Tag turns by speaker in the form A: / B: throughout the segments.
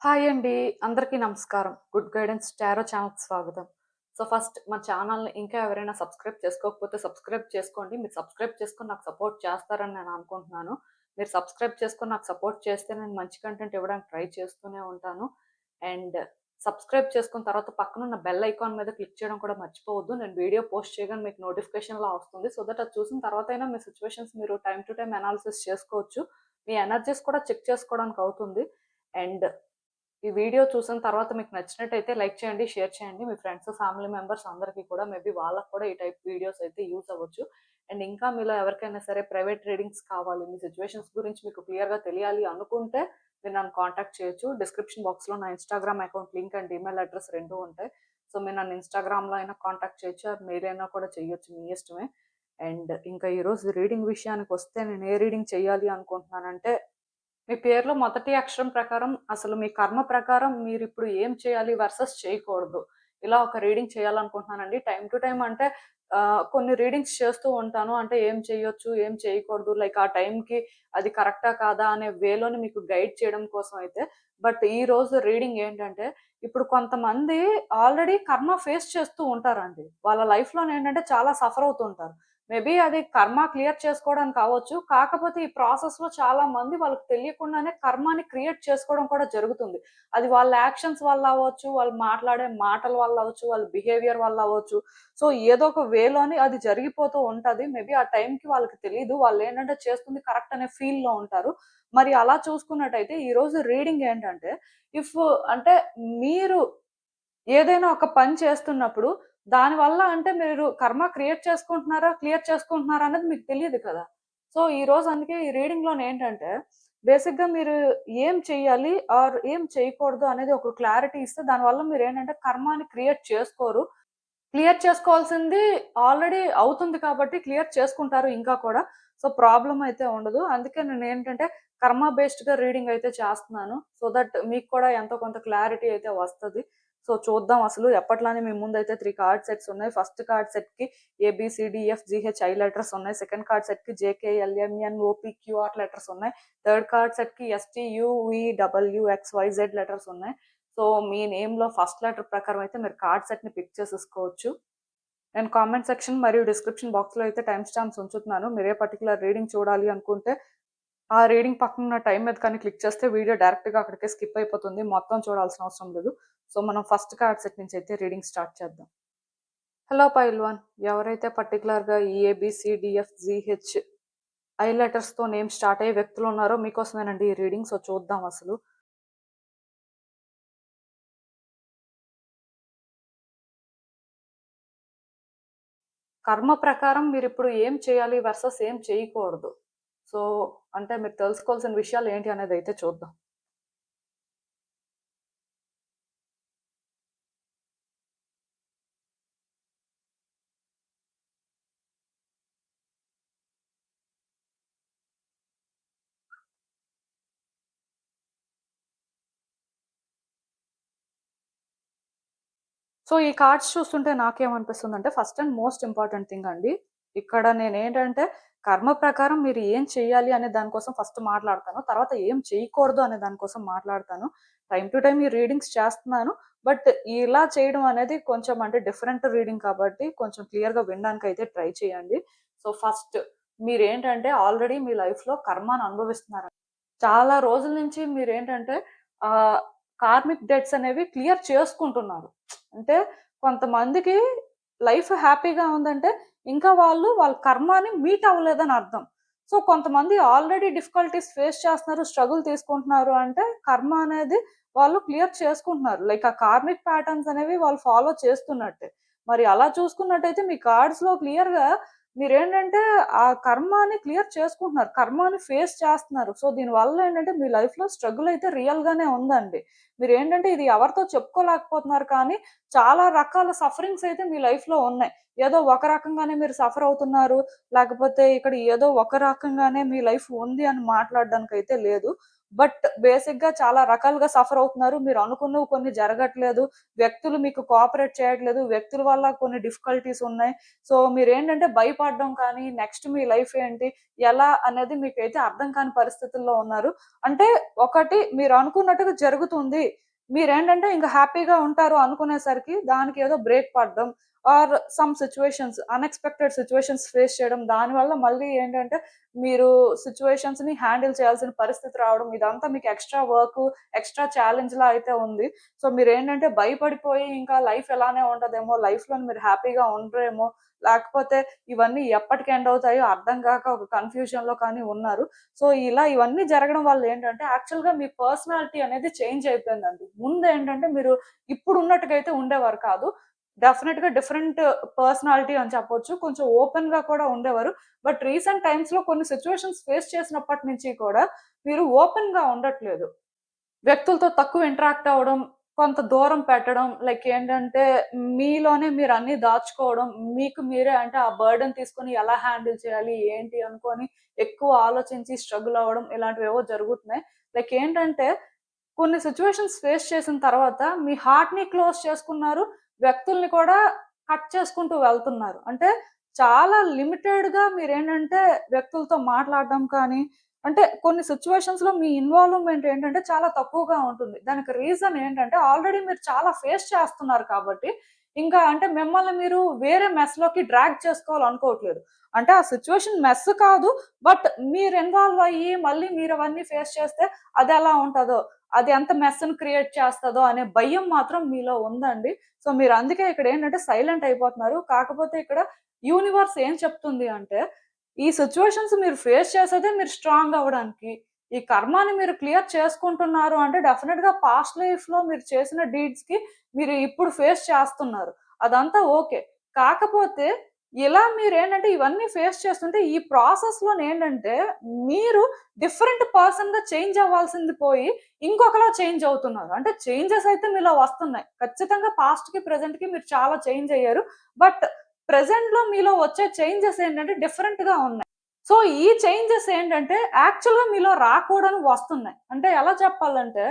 A: Hi అండి. అందరికీ నమస్కారం. గుడ్ గైడెన్స్ టారో ఛానల్‌కి స్వాగతం. ఫస్ట్ మన ఛానల్‌ని ఇంకా ఎవరైనా సబ్స్క్రైబ్ చేసుకోకపోతే సబ్స్క్రైబ్ చేసుకోండి. మీరు సబ్స్క్రైబ్ చేసుకొని నాకు సపోర్ట్ చేస్తారని నేను అనుకుంటున్నాను. మీరు సబ్స్క్రైబ్ చేసుకొని నాకు సపోర్ట్ చేస్తే నేను మంచి కంటెంట్ ఇవ్వడానికి ట్రై చేస్తూనే ఉంటాను. అండ్ సబ్స్క్రైబ్ చేసుకున్న తర్వాత పక్కనున్న బెల్ ఐకాన్ మీద క్లిక్ చేయడం కూడా మర్చిపోవద్దు. నేను వీడియో పోస్ట్ చేయగానే మీకు నోటిఫికేషన్‌లా వస్తుంది. సో దట్ అది చూసిన తర్వాతైనా మీ సిట్యుయేషన్స్ మీరు టైమ్ టు టైమ్ అనాలిసిస్ చేసుకోవచ్చు. మీ ఎనర్జీస్ కూడా చెక్ చేసుకోవడానికి అవుతుంది. అండ్ ఈ వీడియో చూసిన తర్వాత మీకు నచ్చినట్టయితే లైక్ చేయండి, షేర్ చేయండి. మీ ఫ్రెండ్స్, ఫ్యామిలీ మెంబర్స్ అందరికీ కూడా మేబీ వాళ్ళకి కూడా ఈ టైప్ వీడియోస్ అయితే యూజ్ అవ్వచ్చు. అండ్ ఇంకా మీలో ఎవరికైనా సరే ప్రైవేట్ రీడింగ్స్ కావాలి, మీ సిట్యుయేషన్స్ గురించి మీకు క్లియర్‌గా తెలియాలి అనుకుంటే మీరు నన్ను కాంటాక్ట్ చేయొచ్చు. డిస్క్రిప్షన్ బాక్స్‌లో నా Instagram account link and email address 2 ఉంటాయి. సో మీరు నన్ను ఇన్‌స్టాగ్రామ్‌లో అయినా కాంటాక్ట్ చేయొచ్చు. ఆర్ మెయిల్ అయినా కూడా చేయొచ్చు. మీ ఇష్టమే. అండ్ ఇంకా ఈరోజు రీడింగ్ విషయానికొస్తే నేను ఏ రీడింగ్ చేయాలి అనుకుంటున్నానంటే మీ పేరులో మొదటి అక్షరం ప్రకారం అసలు మీ కర్మ ప్రకారం మీరిప్పుడు ఏం చేయాలి వర్సెస్ చేయకూడదు. ఇలా ఒక రీడింగ్ చేయాలనుకుంటున్నానండి. టైమ్ టు టైమ్ అంటే కొన్ని రీడింగ్స్ చేస్తూ ఉంటాను. అంటే ఏం చేయొచ్చు, ఏం చేయకూడదు, లైక్ ఆ టైంకి అది కరెక్టా కాదా అనే వేలోని మీకు గైడ్ చేయడం కోసం అయితే. బట్ ఈరోజు రీడింగ్ ఏంటంటే, ఇప్పుడు కొంతమంది ఆల్రెడీ కర్మ ఫేస్ చేస్తూ ఉంటారండి. వాళ్ళ లైఫ్‌లోనేంటంటే చాలా సఫర్ అవుతూ ఉంటారు. మేబీ అది కర్మ క్లియర్ చేసుకోవడానికి కావచ్చు. కాకపోతే ఈ ప్రాసెస్‌లో చాలా మంది వాళ్ళకి తెలియకుండానే కర్మని క్రియేట్ చేసుకోవడం కూడా జరుగుతుంది. అది వాళ్ళ యాక్షన్స్ వల్ల అవ్వచ్చు, వాళ్ళు మాట్లాడే మాటల వల్ల అవ్వచ్చు, వాళ్ళ బిహేవియర్ వల్ల అవ్వచ్చు. సో, ఏదో ఒక వేలోని అది జరిగిపోతూ ఉంటది. మేబీ ఆ టైంకి వాళ్ళకి తెలీదు. వాళ్ళేంటంటే చేస్తుంది కరెక్ట్ అనే ఫీల్‌లో ఉంటారు. మరి అలా చూసుకున్నట్టయితే ఈరోజు రీడింగ్ ఏంటంటే, ఇఫ్ అంటే మీరు ఏదైనా ఒక పని చేస్తున్నప్పుడు దానివల్ల అంటే మీరు కర్మ క్రియేట్ చేసుకుంటున్నారా? క్లియర్ చేసుకుంటున్నారా? అనేది మీకు తెలీదు కదా! సో, ఈరోజు అందుకే ఈ రీడింగ్‌లోనేంటంటే బేసిక్‌గా మీరు ఏం చెయ్యాలి ఆర్ ఏం చేయకూడదు అనేది ఒక క్లారిటీ ఇస్తే దానివల్ల మీరేంటంటే కర్మని క్రియేట్ చేసుకోరు. క్లియర్ చేసుకోవాల్సింది ఆల్రెడీ అవుతుంది కాబట్టి క్లియర్ చేసుకుంటారు ఇంకా కూడా. సో, ప్రాబ్లమ్ అయితే ఉండదు. అందుకే నేనేంటంటే కర్మ బేస్డ్‌గా రీడింగ్ అయితే చేస్తున్నాను. సో దట్ మీకు కూడా ఎంతో కొంత క్లారిటీ అయితే వస్తది. సో, చూద్దాం అసలు ఎప్పట్లానే మీ ముందైతే 3 కార్డ్ సెట్స్ ఉన్నాయి. ఫస్ట్ కార్డ్ సెట్‌కి ఏబీసీడీఎఫ్‌జీహెచ్ ఐ లెటర్స్ ఉన్నాయి. సెకండ్ కార్డ్ సెట్‌కి జేకేఎల్ఎంఎన్ఓపీక్యూఆర్ లెటర్స్ ఉన్నాయి. థర్డ్ కార్డ్ సెట్‌కి ఎస్టీయూవీడబ్ల్యూఎక్స్వైజెడ్ లెటర్స్ ఉన్నాయి. సో, మీ నేమ్‌లో ఫస్ట్ లెటర్ ప్రకారం అయితే మీరు కార్డ్ సెట్‌ని పిక్ చేసేసుకోవచ్చు. నేను కామెంట్ సెక్షన్ మరియు డిస్క్రిప్షన్ బాక్స్‌లో అయితే టైమ్ స్టాంప్స్ ఉంచుతున్నాను. మీరే పర్టిక్యులర్ రీడింగ్ చూడాలి అనుకుంటే, ఆ రీడింగ్ పక్కనున్న టైమ్ మీద కానీ క్లిక్ చేస్తే వీడియో డైరెక్ట్‌గా అక్కడికే స్కిప్ అయిపోతుంది. మొత్తం చూడాల్సిన అవసరం లేదు. సో, మనం ఫస్ట్ కార్డ్ సెట్ నుంచి అయితే రీడింగ్ స్టార్ట్ చేద్దాం. హలో పైల్వాన్. ఎవరైతే పర్టిక్యులర్‌గా ఈ ఏబీసీడీఎఫ్‌జీహెచ్ ఐ లెటర్స్‌తో నేమ్ స్టార్ట్ అయ్యే వ్యక్తులున్నారో మీకోసమేనండి ఈ రీడింగ్. సో, చూద్దాం అసలు. కర్మ ప్రకారం మీరిప్పుడు ఏం చేయాలి వర్సెస్ ఏం చేయకూడదు. సో, అంటే మీరు తెలుసుకోవాల్సిన విషయాలు ఏంటి అనేదైతే చూద్దాం. సో, ఈ కార్డ్స్ చూస్తుంటే నాకేమనిపిస్తుందంటే first and most important thing అండి. ఇక్కడ నేనేంటంటే కర్మ ప్రకారం మీరు ఏం చేయాలి అనే దాని కోసం ఫస్ట్ మాట్లాడతాను. తర్వాత ఏం చేయకూడదు అనే దాని కోసం మాట్లాడతాను. టైమ్ టు టైమ్ ఈ రీడింగ్స్ చేస్తున్నాను. బట్ ఇలా చేయడం అనేది కొంచెం అంటే డిఫరెంట్ రీడింగ్ కాబట్టి కొంచెం క్లియర్‌గా వినడానికైతే ట్రై చేయండి. సో, ఫస్ట్ మీరేంటంటే ఆల్రెడీ మీ లైఫ్‌లో కర్మను అనుభవిస్తున్నారు. చాలా రోజుల నుంచి మీరేంటంటే ఆహ్, కార్మిక్ డెట్స్ అనేవి క్లియర్ చేసుకుంటున్నారు. అంటే కొంతమందికి లైఫ్ హ్యాపీగా ఉందంటే, ఇంకా వాళ్ళు వాళ్ళ కర్మని మీట్ అవ్వలేదని అర్థం. సో, కొంతమంది ఆల్రెడీ డిఫికల్టీస్ ఫేస్ చేస్తున్నారు, స్ట్రగుల్ తీసుకుంటున్నారు అంటే, కర్మ అనేది వాళ్ళు క్లియర్ చేసుకుంటున్నారు. లైక్ ఆ కార్మిక్ ప్యాటర్న్స్ అనేవి వాళ్ళు ఫాలో చేస్తున్నట్టే. మరి అలా చూసుకున్నట్టయితే మీ కార్డ్స్‌లో క్లియర్‌గా మీరేంటంటే ఆ కర్మని క్లియర్ చేసుకుంటున్నారు. కర్మని ఫేస్ చేస్తున్నారు. సో, దీనివల్ల ఏంటంటే మీ లైఫ్‌లో స్ట్రగుల్ అయితే రియల్‌గానే ఉందండి. మీరేంటంటే ఇది ఎవరితో చెప్పుకోలేకపోతున్నారు కానీ చాలా రకాల సఫరింగ్స్ అయితే మీ లైఫ్‌లో ఉన్నాయి. ఏదో ఒక రకంగానే మీరు సఫర్ అవుతున్నారు. లేకపోతే ఇక్కడ ఏదో ఒక రకంగానే మీ లైఫ్ ఉంది అని మాట్లాడడానికైతే లేదు. బట్ బేసిక్ గా చాలా రకాలుగా సఫర్ అవుతున్నారు. మీరు అనుకున్నవి కొన్ని జరగట్లేదు, వ్యక్తులు మీకు కోఆపరేట్ చేయట్లేదు, వ్యక్తుల వల్ల కొన్ని డిఫికల్టీస్ ఉన్నాయి. సో మీరేంటంటే భయపడడం కానీ, నెక్స్ట్ మీ లైఫ్ ఏంటి, ఎలా అనేది మీకైతే అర్థం కాని పరిస్థితుల్లో ఉన్నారు. అంటే ఒకటి మీరు అనుకున్నట్టుగా జరుగుతుంది, మీరేంటంటే ఇంక హ్యాపీగా ఉంటారు అనుకునేసరికి దానికి ఏదో బ్రేక్ పడడం or some situations, unexpected situations face చేయడం. దానివల్ల మళ్ళీ ఏంటంటే మీరు సిట్యుయేషన్స్‌ని హ్యాండిల్ చేయాల్సిన పరిస్థితి రావడం. ఇదంతా మీకు ఎక్స్‌ట్రా వర్కు, ఎక్స్‌ట్రా ఛాలెంజ్‌లా అయితే ఉంది. సో మీరేంటంటే భయపడిపోయి ఇంకా లైఫ్ ఎలానే ఉంటదేమో, లైఫ్‌లోని మీరు హ్యాపీగా ఉండరేమో, లేకపోతే ఇవన్నీ ఎప్పటికి ఎండ్ అవుతాయో అర్థం గాక ఒక కన్‌ఫ్యూజన్‌లో కానీ ఉన్నారు. సో ఇలా ఇవన్నీ జరగడం వల్ల ఏంటంటే యాక్చువల్‌గా మీ పర్సనాలిటీ అనేది చేంజ్ అయిపోయిందండి. ముందేంటంటే మీరు ఇప్పుడున్నట్టుగా అయితే ఉండేవారు కాదు. డెఫినిట్‌గా డిఫరెంట్ పర్సనాలిటీ అని చెప్పొచ్చు. కొంచెం ఓపెన్‌గా కూడా ఉండేవారు. బట్ రీసెంట్ టైమ్స్‌లో కొన్ని సిట్యుయేషన్స్ ఫేస్ చేసినప్పటి నుంచి కూడా మీరు ఓపెన్‌గా ఉండట్లేదు. వ్యక్తులతో తక్కువ ఇంటరాక్ట్ అవ్వడం, కొంత దూరం పెట్టడం, లైక్ ఏంటంటే మీలోనే మీరు అన్నీ దాచుకోవడం, మీకు మీరే అంటే ఆ బర్డెన్ తీసుకొని ఎలా హ్యాండిల్ చేయాలి, ఏంటి అనుకోని ఎక్కువ ఆలోచించి స్ట్రగుల్ అవ్వడం ఇలాంటివేవో జరుగుతున్నాయి. లైక్ ఏంటంటే కొన్ని సిట్యుయేషన్స్ ఫేస్ చేసిన తర్వాత మీ హార్ట్‌ని క్లోజ్ చేసుకున్నారు. వ్యక్తుల్ని కూడా కట్ చేసుకుంటూ వెళ్తున్నారు. అంటే చాలా లిమిటెడ్‌గా మీరేంటంటే వ్యక్తులతో మాట్లాడడం కానీ, అంటే కొన్ని సిట్యుయేషన్స్‌లో మీ ఇన్వాల్వ్‌మెంట్ ఏంటంటే చాలా తక్కువగా ఉంటుంది. దానికి రీజన్ ఏంటంటే ఆల్రెడీ మీరు చాలా ఫేస్ చేస్తున్నారు కాబట్టి, ఇంకా అంటే మిమ్మల్ని మీరు వేరే మెస్‌లోకి డ్రాగ్ చేసుకోవాలనుకోవట్లేదు. అంటే ఆ సిట్యుయేషన్ మెస్ కాదు. బట్ మీరు ఇన్వాల్వ్ అయ్యి మళ్ళీ మీరు అవన్నీ ఫేస్ చేస్తే అదెలా ఉంటదో, అది ఎంత మెస్‌ని క్రియేట్ చేస్తదో అనే భయం మాత్రం మీలో ఉందండి. సో మీరు అందుకే ఇక్కడేంటంటే సైలెంట్ అయిపోతున్నారు. కాకపోతే ఇక్కడ యూనివర్స్ ఏం చెప్తుంది అంటే, ఈ సిట్యుయేషన్స్ మీరు ఫేస్ చేసేదే మీరు స్ట్రాంగ్ అవ్వడానికి. ఈ కర్మాని మీరు క్లియర్ చేసుకుంటున్నారు అంటే డెఫినిట్‌గా పాస్ట్ లైఫ్‌లో మీరు చేసిన డీడ్స్‌కి మీరు ఇప్పుడు ఫేస్ చేస్తున్నారు. అదంతా ఓకే. కాకపోతే ఇలా మీరేంటంటే ఇవన్నీ ఫేస్ చేస్తుంటే ఈ ప్రాసెస్‌లోనేంటంటే మీరు డిఫరెంట్ పర్సన్‌గా చేంజ్ అవ్వాల్సింది పోయి ఇంకొకలా చేంజ్ అవుతున్నారు. అంటే చేంజెస్ అయితే మీలో వస్తున్నాయి. ఖచ్చితంగా పాస్ట్‌కి, ప్రెజెంట్‌కి మీరు చాలా చేంజ్ అయ్యారు. బట్ ప్రెజెంట్‌లో మీలో వచ్చే చేంజెస్ ఏంటంటే డిఫరెంట్‌గా ఉన్నాయి. సో, ఈ చేంజెస్ ఏంటంటే యాక్చువల్‌గా మీలో రాకూడనివి వస్తున్నాయి. అంటే ఎలా చెప్పాలంటే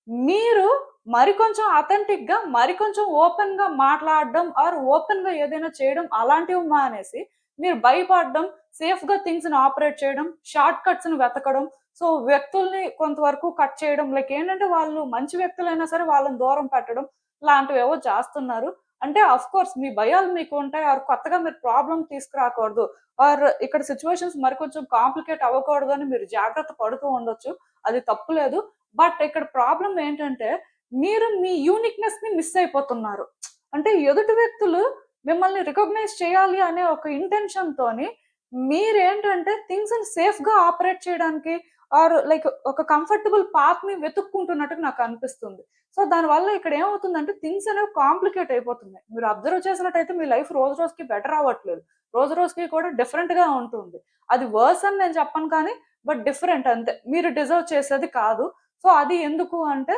A: మీరు మరికొంచెం అథెంటిక్‌గా, మరికొంచెం ఓపెన్‌గా మాట్లాడడం ఆర్ ఓపెన్‌గా ఏదైనా చేయడం అలాంటివి మానేసి, మీరు భయపడడం, సేఫ్‌గా థింగ్స్‌ని ఆపరేట్ చేయడం, షార్ట్ కట్స్‌ని వెతకడం, సో, వ్యక్తుల్ని కొంతవరకు కట్ చేయడం. లైక్ ఏంటంటే వాళ్ళు మంచి వ్యక్తులైనా సరే వాళ్ళని దూరం పెట్టడం, లాంటివేవో చేస్తున్నారు. అంటే ఆఫ్‌కోర్స్ మీ భయాలు మీకుంటాయి. ఆర్ కొత్తగా మీరు ప్రాబ్లమ్ తీసుకురాకూడదు. ఆర్ ఇక్కడ సిట్యుయేషన్స్ మరికొంచెం కాంప్లికేట్ అవ్వకూడదు అని మీరు జాగ్రత్త పడుతూ ఉండొచ్చు. అది తప్పు లేదు. బట్ ఇక్కడ ప్రాబ్లమ్ ఏంటంటే, మీరు మీ యూనిక్‌నెస్‌ని మిస్ అయిపోతున్నారు. అంటే ఎదుటి వ్యక్తులు మిమ్మల్ని రికగ్నైజ్ చేయాలి అనే ఒక ఇంటెన్షన్‌తోని మీరేంటంటే థింగ్స్‌ని సేఫ్‌గా ఆపరేట్ చేయడానికి ఆర్ లైక్ ఒక కంఫర్టబుల్ పాత్‌ని వెతుక్కుంటున్నట్టుగా నాకనిపిస్తుంది. సో, దానివల్ల ఇక్కడ ఏమవుతుందంటే థింగ్స్ అనేవి కాంప్లికేట్ అయిపోతున్నాయి. మీరు అబ్జర్వ్ చేసినట్టయితే మీ లైఫ్ రోజు రోజుకి బెటర్ అవ్వట్లేదు. రోజు రోజుకి కూడా డిఫరెంట్‌గా ఉంటుంది. అది వర్స్ అని నేను చెప్పను కానీ, బట్ డిఫరెంట్ అంతే. మీరు డిజర్వ్ చేసేది కాదు. సో, అది ఎందుకు అంటే,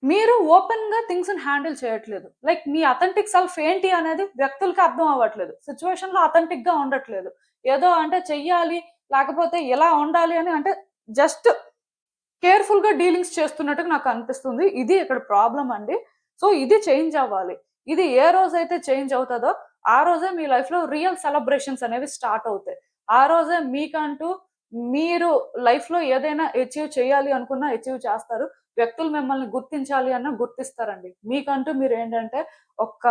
A: మీరు ఓపెన్‌గా థింగ్స్‌ని హ్యాండిల్ చేయట్లేదు. లైక్ మీ అథెంటిక్ సెల్ఫ్ ఏంటి అనేది వ్యక్తులకి అర్థం అవ్వట్లేదు. సిట్యుయేషన్‌లో అథెంటిక్‌గా ఉండట్లేదు. ఏదో అంటే చెయ్యాలి, లేకపోతే ఇలా ఉండాలి అని అంటే జస్ట్ కేర్‌ఫుల్‌గా డీలింగ్స్ చేస్తున్నట్టుగా నాకనిపిస్తుంది. ఇది ఇక్కడ ప్రాబ్లమ్ అండి. సో, ఇది చేంజ్ అవ్వాలి. ఇది ఏ రోజైతే చేంజ్ అవుతదో, ఆ రోజే మీ లైఫ్‌లో రియల్ సెలబ్రేషన్స్ అనేవి స్టార్ట్ అవుతాయి. ఆ రోజే మీకంటూ మీరు లైఫ్‌లో ఏదైనా అచీవ్ చేయాలి అనుకున్నా అచీవ్ చేస్తారు. వ్యక్తులు మిమ్మల్ని గుర్తించాలి అన్నా గుర్తిస్తారండి. మీకంటూ మీరేంటంటే ఒక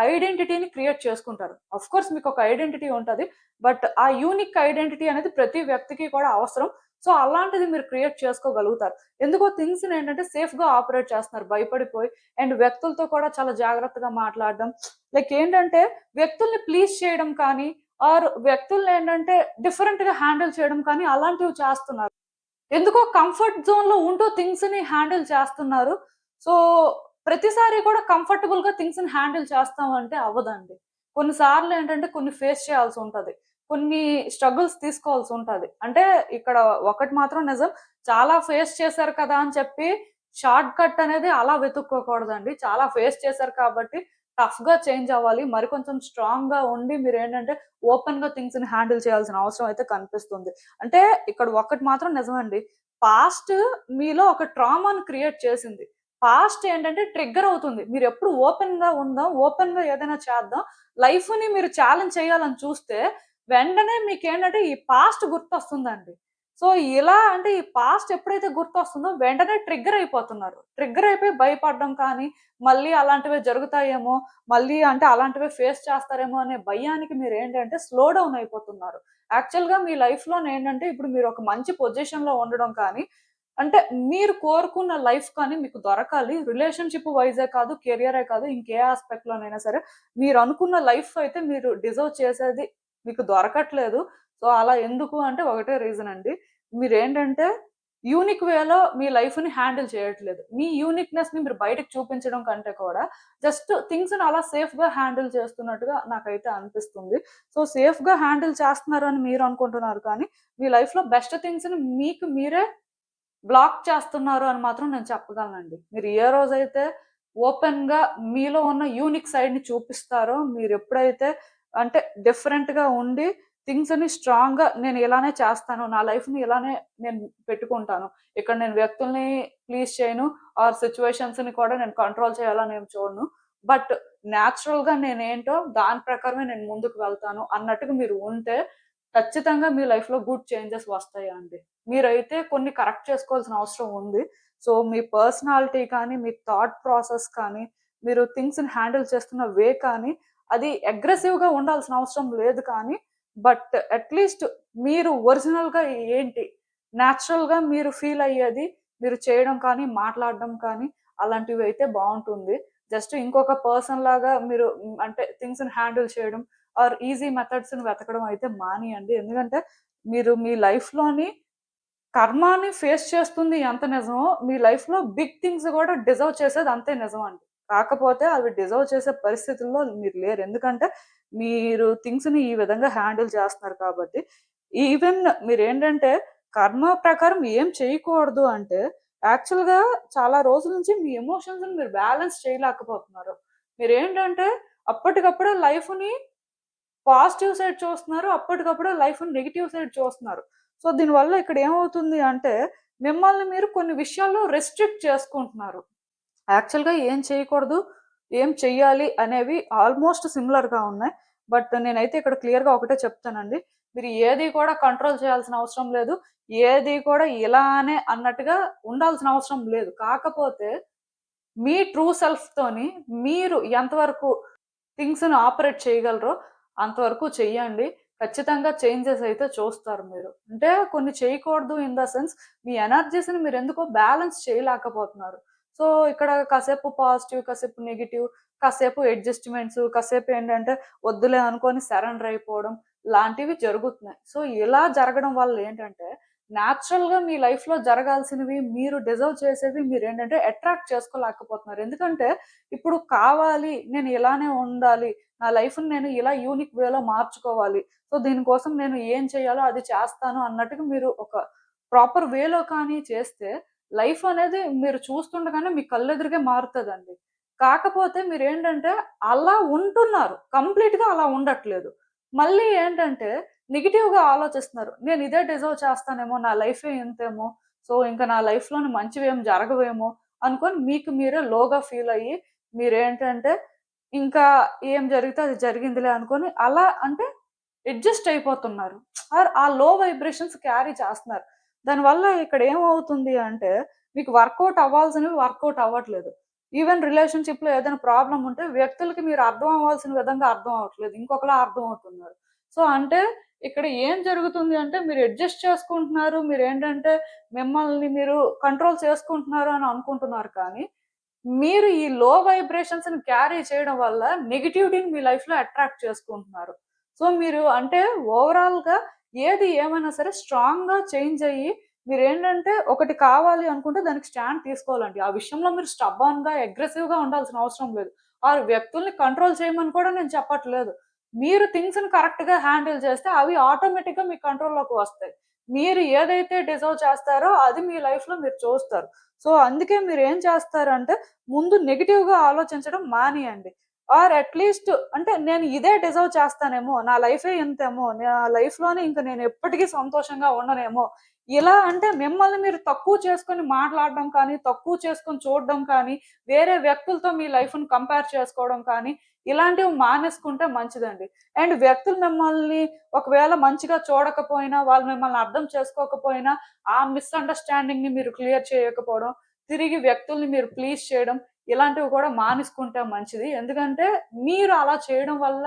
A: ఐడెంటిటీని క్రియేట్ చేసుకుంటారు. ఆఫ్‌కోర్స్ మీకొక ఐడెంటిటీ ఉంటది. బట్ ఆ యూనిక్ ఐడెంటిటీ అనేది ప్రతి వ్యక్తికి కూడా అవసరం. సో, అలాంటిది మీరు క్రియేట్ చేసుకోగలుగుతారు. ఎందుకో థింగ్స్‌ని ఏంటంటే సేఫ్‌గా ఆపరేట్ చేస్తున్నారు భయపడిపోయి. అండ్ వ్యక్తులతో కూడా చాలా జాగ్రత్తగా మాట్లాడడం. లైక్ ఏంటంటే వ్యక్తుల్ని ప్లీజ్ చేయడం కానీ, ఆర్ వ్యక్తుల్నేంటంటే డిఫరెంట్‌గా హ్యాండిల్ చేయడం కానీ అలాంటివి చేస్తున్నారు. ఎందుకో కంఫర్ట్ జోన్‌లో ఉంటూ థింగ్స్‌ని హ్యాండిల్ చేస్తున్నారు. సో, ప్రతిసారి కూడా కంఫర్టబుల్‌గా థింగ్స్‌ని హ్యాండిల్ చేస్తామంటే అవ్వదండి. కొన్ని సార్లు ఏంటంటే కొన్ని ఫేస్ చేయాల్సుంటది. కొన్ని స్ట్రగుల్స్ తీసుకోవాల్సుంటది. అంటే ఇక్కడ ఒకటి మాత్రం నిజం. చాలా ఫేస్ చేశారు కదా అని చెప్పి షార్ట్ కట్ అనేది అలా వెతుక్కోకూడదండి. చాలా ఫేస్ చేశారు కాబట్టి టఫ్‌గా చేంజ్ అవ్వాలి. మరి కొంచెం స్ట్రాంగ్‌గా ఉండి మీరేంటంటే ఓపెన్‌గా థింగ్స్‌ని హ్యాండిల్ చేయాల్సిన అవసరం అయితే కనిపిస్తుంది. అంటే ఇక్కడ ఒక్కటి మాత్రం నిజమండి. పాస్ట్ మీలో ఒక ట్రామాను క్రియేట్ చేసింది. పాస్ట్ ఏంటంటే ట్రిగ్గర్ అవుతుంది. మీరెప్పుడు ఓపెన్‌గా ఉందాం, ఓపెన్‌గా ఏదైనా చేద్దాం, లైఫ్‌ని మీరు ఛాలెంజ్ చేయాలని చూస్తే, వెంటనే మీకేంటంటే ఈ పాస్ట్ గుర్తొస్తుందండి. సో, ఇలా అంటే ఈ పాస్ట్ ఎప్పుడైతే గుర్తొస్తుందో వెంటనే ట్రిగ్గర్ అయిపోతున్నారు. ట్రిగ్గర్ అయిపోయి భయపడడం కానీ, మళ్ళీ అలాంటివే జరుగుతాయేమో, మళ్ళీ అంటే అలాంటివే ఫేస్ చేస్తారేమో అనే భయానికి మీరేంటంటే స్లో డౌన్ అయిపోతున్నారు. యాక్చువల్‌గా మీ లైఫ్‌లోనేంటంటే ఇప్పుడు మీరొక మంచి పొజిషన్‌లో ఉండడం కానీ, అంటే మీరు కోరుకున్న లైఫ్ కానీ మీకు దొరకాలి. రిలేషన్‌షిప్ వైసే కాదు, కెరియరే కాదు, ఇంకే యాస్పెక్ట్‌లోనైనా సరే మీరనుకున్న లైఫ్ అయితే మీరు డిజర్వ్ చేసేది మీకు దొరకట్లేదు. సో, అలా ఎందుకు అంటే ఒకటే రీజన్ అండి. మీరేంటంటే యూనిక్ వేలో మీ లైఫ్‌ని హ్యాండిల్ చేయట్లేదు. మీ యూనిక్‌నెస్‌ని మీరు బయటకి చూపించడం కంటే కూడా జస్ట్ థింగ్స్‌ని అలా సేఫ్‌గా హ్యాండిల్ చేస్తున్నట్టుగా నాకైతే అనిపిస్తుంది. సో, సేఫ్‌గా హ్యాండిల్ చేస్తున్నారని మీరు అనుకుంటున్నారు కానీ, మీ లైఫ్‌లో బెస్ట్ థింగ్స్‌ని మీకు మీరే బ్లాక్ చేస్తున్నారు అని మాత్రం నేను చెప్పగలనండి. మీరు ఏ రోజైతే ఓపెన్‌గా మీలో ఉన్న యూనిక్ సైడ్‌ని చూపిస్తారో, మీరెప్పుడైతే అంటే డిఫరెంట్‌గా ఉండి థింగ్స్‌ని స్ట్రాంగ్‌గా నేను ఇలానే చేస్తాను. నా లైఫ్‌ని ఇలానే నేను పెట్టుకుంటాను. ఇక్కడ నేను వ్యక్తుల్ని ప్లీజ్ చేయను ఆర్ సిట్యుయేషన్స్‌ని కూడా నేను కంట్రోల్ చేయాలని ఏమి చూడను. బట్ నేచురల్‌గా నేనేంటో దాని ప్రకారమే నేను ముందుకు వెళ్తాను అన్నట్టుగా మీరు ఉంటే ఖచ్చితంగా మీ లైఫ్‌లో గుడ్ చేంజెస్ వస్తాయండి. మీరైతే కొన్ని కరెక్ట్ చేసుకోవాల్సిన అవసరం ఉంది. సో, మీ పర్సనాలిటీ కానీ, మీ థాట్ ప్రాసెస్ కానీ, మీరు థింగ్స్‌ని హ్యాండిల్ చేస్తున్న వే కానీ, అది అగ్రెసివ్‌గా ఉండాల్సిన అవసరం లేదు కానీ, బట్ అట్‌లీస్ట్ మీరు ఒరిజినల్‌గా ఏంటి, నేచురల్‌గా మీరు ఫీల్ అయ్యేది మీరు చేయడం కానీ, మాట్లాడడం కానీ అలాంటివైతే బావుంటుంది. జస్ట్ ఇంకొక పర్సన్ లాగా మీరు అంటే థింగ్స్‌ని హ్యాండిల్ చేయడం ఆర్ ఈజీ మెథడ్స్‌ని వెతకడం అయితే మానేయండి. ఎందుకంటే మీరు మీ లైఫ్‌లోని కర్మాని ఫేస్ చేస్తుంది ఎంత నిజమో, మీ లైఫ్‌లో బిగ్ థింగ్స్ గూడా డిజర్వ్ చేసేది అంతే నిజమండి. కాకపోతే అవి డిజర్వ్ చేసే పరిస్థితుల్లో మీరు లేరు. ఎందుకంటే మీరు థింగ్స్‌ని ఈ విధంగా హ్యాండిల్ చేస్తున్నారు కాబట్టి. ఈవెన్ మీరేంటంటే కర్మ ప్రకారం ఏం చేయకూడదు అంటే యాక్చువల్‌గా చాలా రోజుల నుంచి మీ ఎమోషన్స్‌ని మీరు బ్యాలెన్స్ చేయలేకపోతున్నారు. మీరేంటంటే అప్పటికప్పుడే లైఫ్‌ని పాజిటివ్ సైడ్ చూస్తున్నారు. అప్పటికప్పుడు లైఫ్‌ని నెగెటివ్ సైడ్ చూస్తున్నారు. సో, దీనివల్ల ఇక్కడ ఏమవుతుంది అంటే, మిమ్మల్ని మీరు కొన్ని విషయాల్లో రెస్ట్రిక్ట్ చేసుకుంటున్నారు. యాక్చువల్‌గా ఏం చేయకూడదు, ఏం చెయ్యాలి అనేవి ఆల్‌మోస్ట్ సిమిలర్‌గా ఉన్నాయి. బట్ నేనైతే ఇక్కడ క్లియర్‌గా ఒకటే చెప్తానండి. మీరు ఏది కూడా కంట్రోల్ చేయాల్సిన అవసరం లేదు. ఏది కూడా ఇలానే అన్నట్టుగా ఉండాల్సిన అవసరం లేదు. కాకపోతే మీ ట్రూ సెల్ఫ్‌తోని మీరు ఎంతవరకు థింగ్స్‌ని ఆపరేట్ చేయగలరో అంతవరకు చెయ్యండి. ఖచ్చితంగా చేంజెస్ అయితే చూస్తారు మీరు. అంటే కొన్ని చేయకూడదు ఇన్ ద సెన్స్ మీ ఎనర్జీస్‌ని మీరెందుకో బ్యాలెన్స్ చేయలేకపోతున్నారు. సో, ఇక్కడ కాసేపు పాజిటివ్, కాసేపు నెగెటివ్, కాసేపు అడ్జస్ట్‌మెంట్స్, కాసేపేంటంటే వద్దులే అనుకోని సరెండర్ అయిపోవడం లాంటివి జరుగుతున్నాయి. సో, ఇలా జరగడం వల్ల ఏంటంటే నేచురల్‌గా మీ లైఫ్‌లో జరగాల్సినవి మీరు డిజర్వ్ చేసేవి మీరేంటంటే అట్రాక్ట్ చేసుకోలేకపోతున్నారు. ఎందుకంటే ఇప్పుడు కావాలి, నేను ఇలానే ఉండాలి, నా లైఫ్‌ని నేను ఇలా యూనిక్ వేలో మార్చుకోవాలి. సో, దీనికోసం నేను ఏం చేయాలో అది చేస్తాను అన్నట్టుగా మీరు ఒక ప్రాపర్ వేలో కానీ చేస్తే లైఫ్ అనేది మీరు చూస్తుండగానే మీ కళ్ళెదురుగే మారుతదండి. కాకపోతే మీరేంటంటే అలా ఉంటున్నారు. కంప్లీట్‌గా అలా ఉండట్లేదు. మళ్ళీ ఏంటంటే నెగెటివ్‌గా ఆలోచిస్తున్నారు. నేను ఇదే డిజర్వ్ చేస్తానేమో, నా లైఫే ఇంతేమో, సో, ఇంక నా లైఫ్‌లోని మంచివేం జరగవేమో అనుకోని మీకు మీరే లోగా ఫీల్ అయ్యి మీరేంటంటే ఇంకా ఏం జరిగితే అది జరిగిందిలే అనుకోని అలా అంటే అడ్జస్ట్ అయిపోతున్నారు. ఆర్ ఆ లో వైబ్రేషన్స్ క్యారీ చేస్తున్నారు. దానివల్ల ఇక్కడ ఏమవుతుంది అంటే మీకు వర్కౌట్ అవ్వాల్సినవి వర్కౌట్ అవ్వట్లేదు. ఈవెన్ రిలేషన్‌షిప్‌లో ఏదైనా ప్రాబ్లమ్ ఉంటే వ్యక్తులకి మీరు అర్థం అవ్వాల్సిన విధంగా అర్థం అవ్వట్లేదు. ఇంకొకలా అర్థం అవుతున్నారు. సో, అంటే ఇక్కడ ఏం జరుగుతుంది అంటే మీరు అడ్జస్ట్ చేసుకుంటున్నారు. మీరేంటంటే మిమ్మల్ని మీరు కంట్రోల్ చేసుకుంటున్నారు అని అనుకుంటున్నారు కానీ మీరు ఈ లో వైబ్రేషన్స్‌ని క్యారీ చేయడం వల్ల నెగటివిటీని మీ లైఫ్‌లో అట్రాక్ట్ చేసుకుంటున్నారు. సో, మీరు అంటే ఓవరాల్‌గా ఏది ఏమైనా సరే స్ట్రాంగ్‌గా చేంజ్ అయ్యి మీరేంటంటే ఒకటి కావాలి అనుకుంటే దానికి స్టాండ్ తీసుకోవాలండి. ఆ విషయంలో మీరు స్టబర్న్‌గా, అగ్రెసివ్‌గా ఉండాల్సిన అవసరం లేదు. ఆర్ వ్యక్తుల్ని కంట్రోల్ చేయమని కూడా నేను చెప్పట్లేదు. మీరు థింగ్స్‌ని కరెక్ట్‌గా హ్యాండిల్ చేస్తే అవి ఆటోమేటిక్‌గా మీ కంట్రోల్‌లోకి వస్తాయి. మీరు ఏదైతే డిజర్వ్ చేస్తారో అది మీ లైఫ్‌లో మీరు చూస్తారు. సో, అందుకే మీరేం చేస్తారంటే ముందు నెగెటివ్‌గా ఆలోచించడం మానేయండి. ఆర్ అట్‌లీస్ట్ అంటే నేను ఇదే డిజర్వ్ చేస్తానేమో, నా లైఫే ఇంతేమో, నా లైఫ్‌లోనే ఇంక నేను ఎప్పటికీ సంతోషంగా ఉండనేమో, ఇలా అంటే మిమ్మల్ని మీరు తక్కువ చేసుకొని మాట్లాడడం కానీ, తక్కువ చేసుకొని చూడడం కానీ, వేరే వ్యక్తులతో మీ లైఫ్‌ని కంపేర్ చేసుకోవడం కానీ, ఇలాంటివి మానేసుకుంటే మంచిదండి. అండ్ వ్యక్తులు మిమ్మల్ని ఒకవేళ మంచిగా చూడకపోయినా, వాళ్ళు మిమ్మల్ని అర్థం చేసుకోకపోయినా, ఆ మిస్‌అండర్‌స్టాండింగ్‌ని మీరు క్లియర్ చేయకపోవడం, తిరిగి వ్యక్తుల్ని మీరు ప్లీజ్ చేయడం, ఇలాంటివి కూడా మానేసుకుంటే మంచిది. ఎందుకంటే మీరు అలా చేయడం వల్ల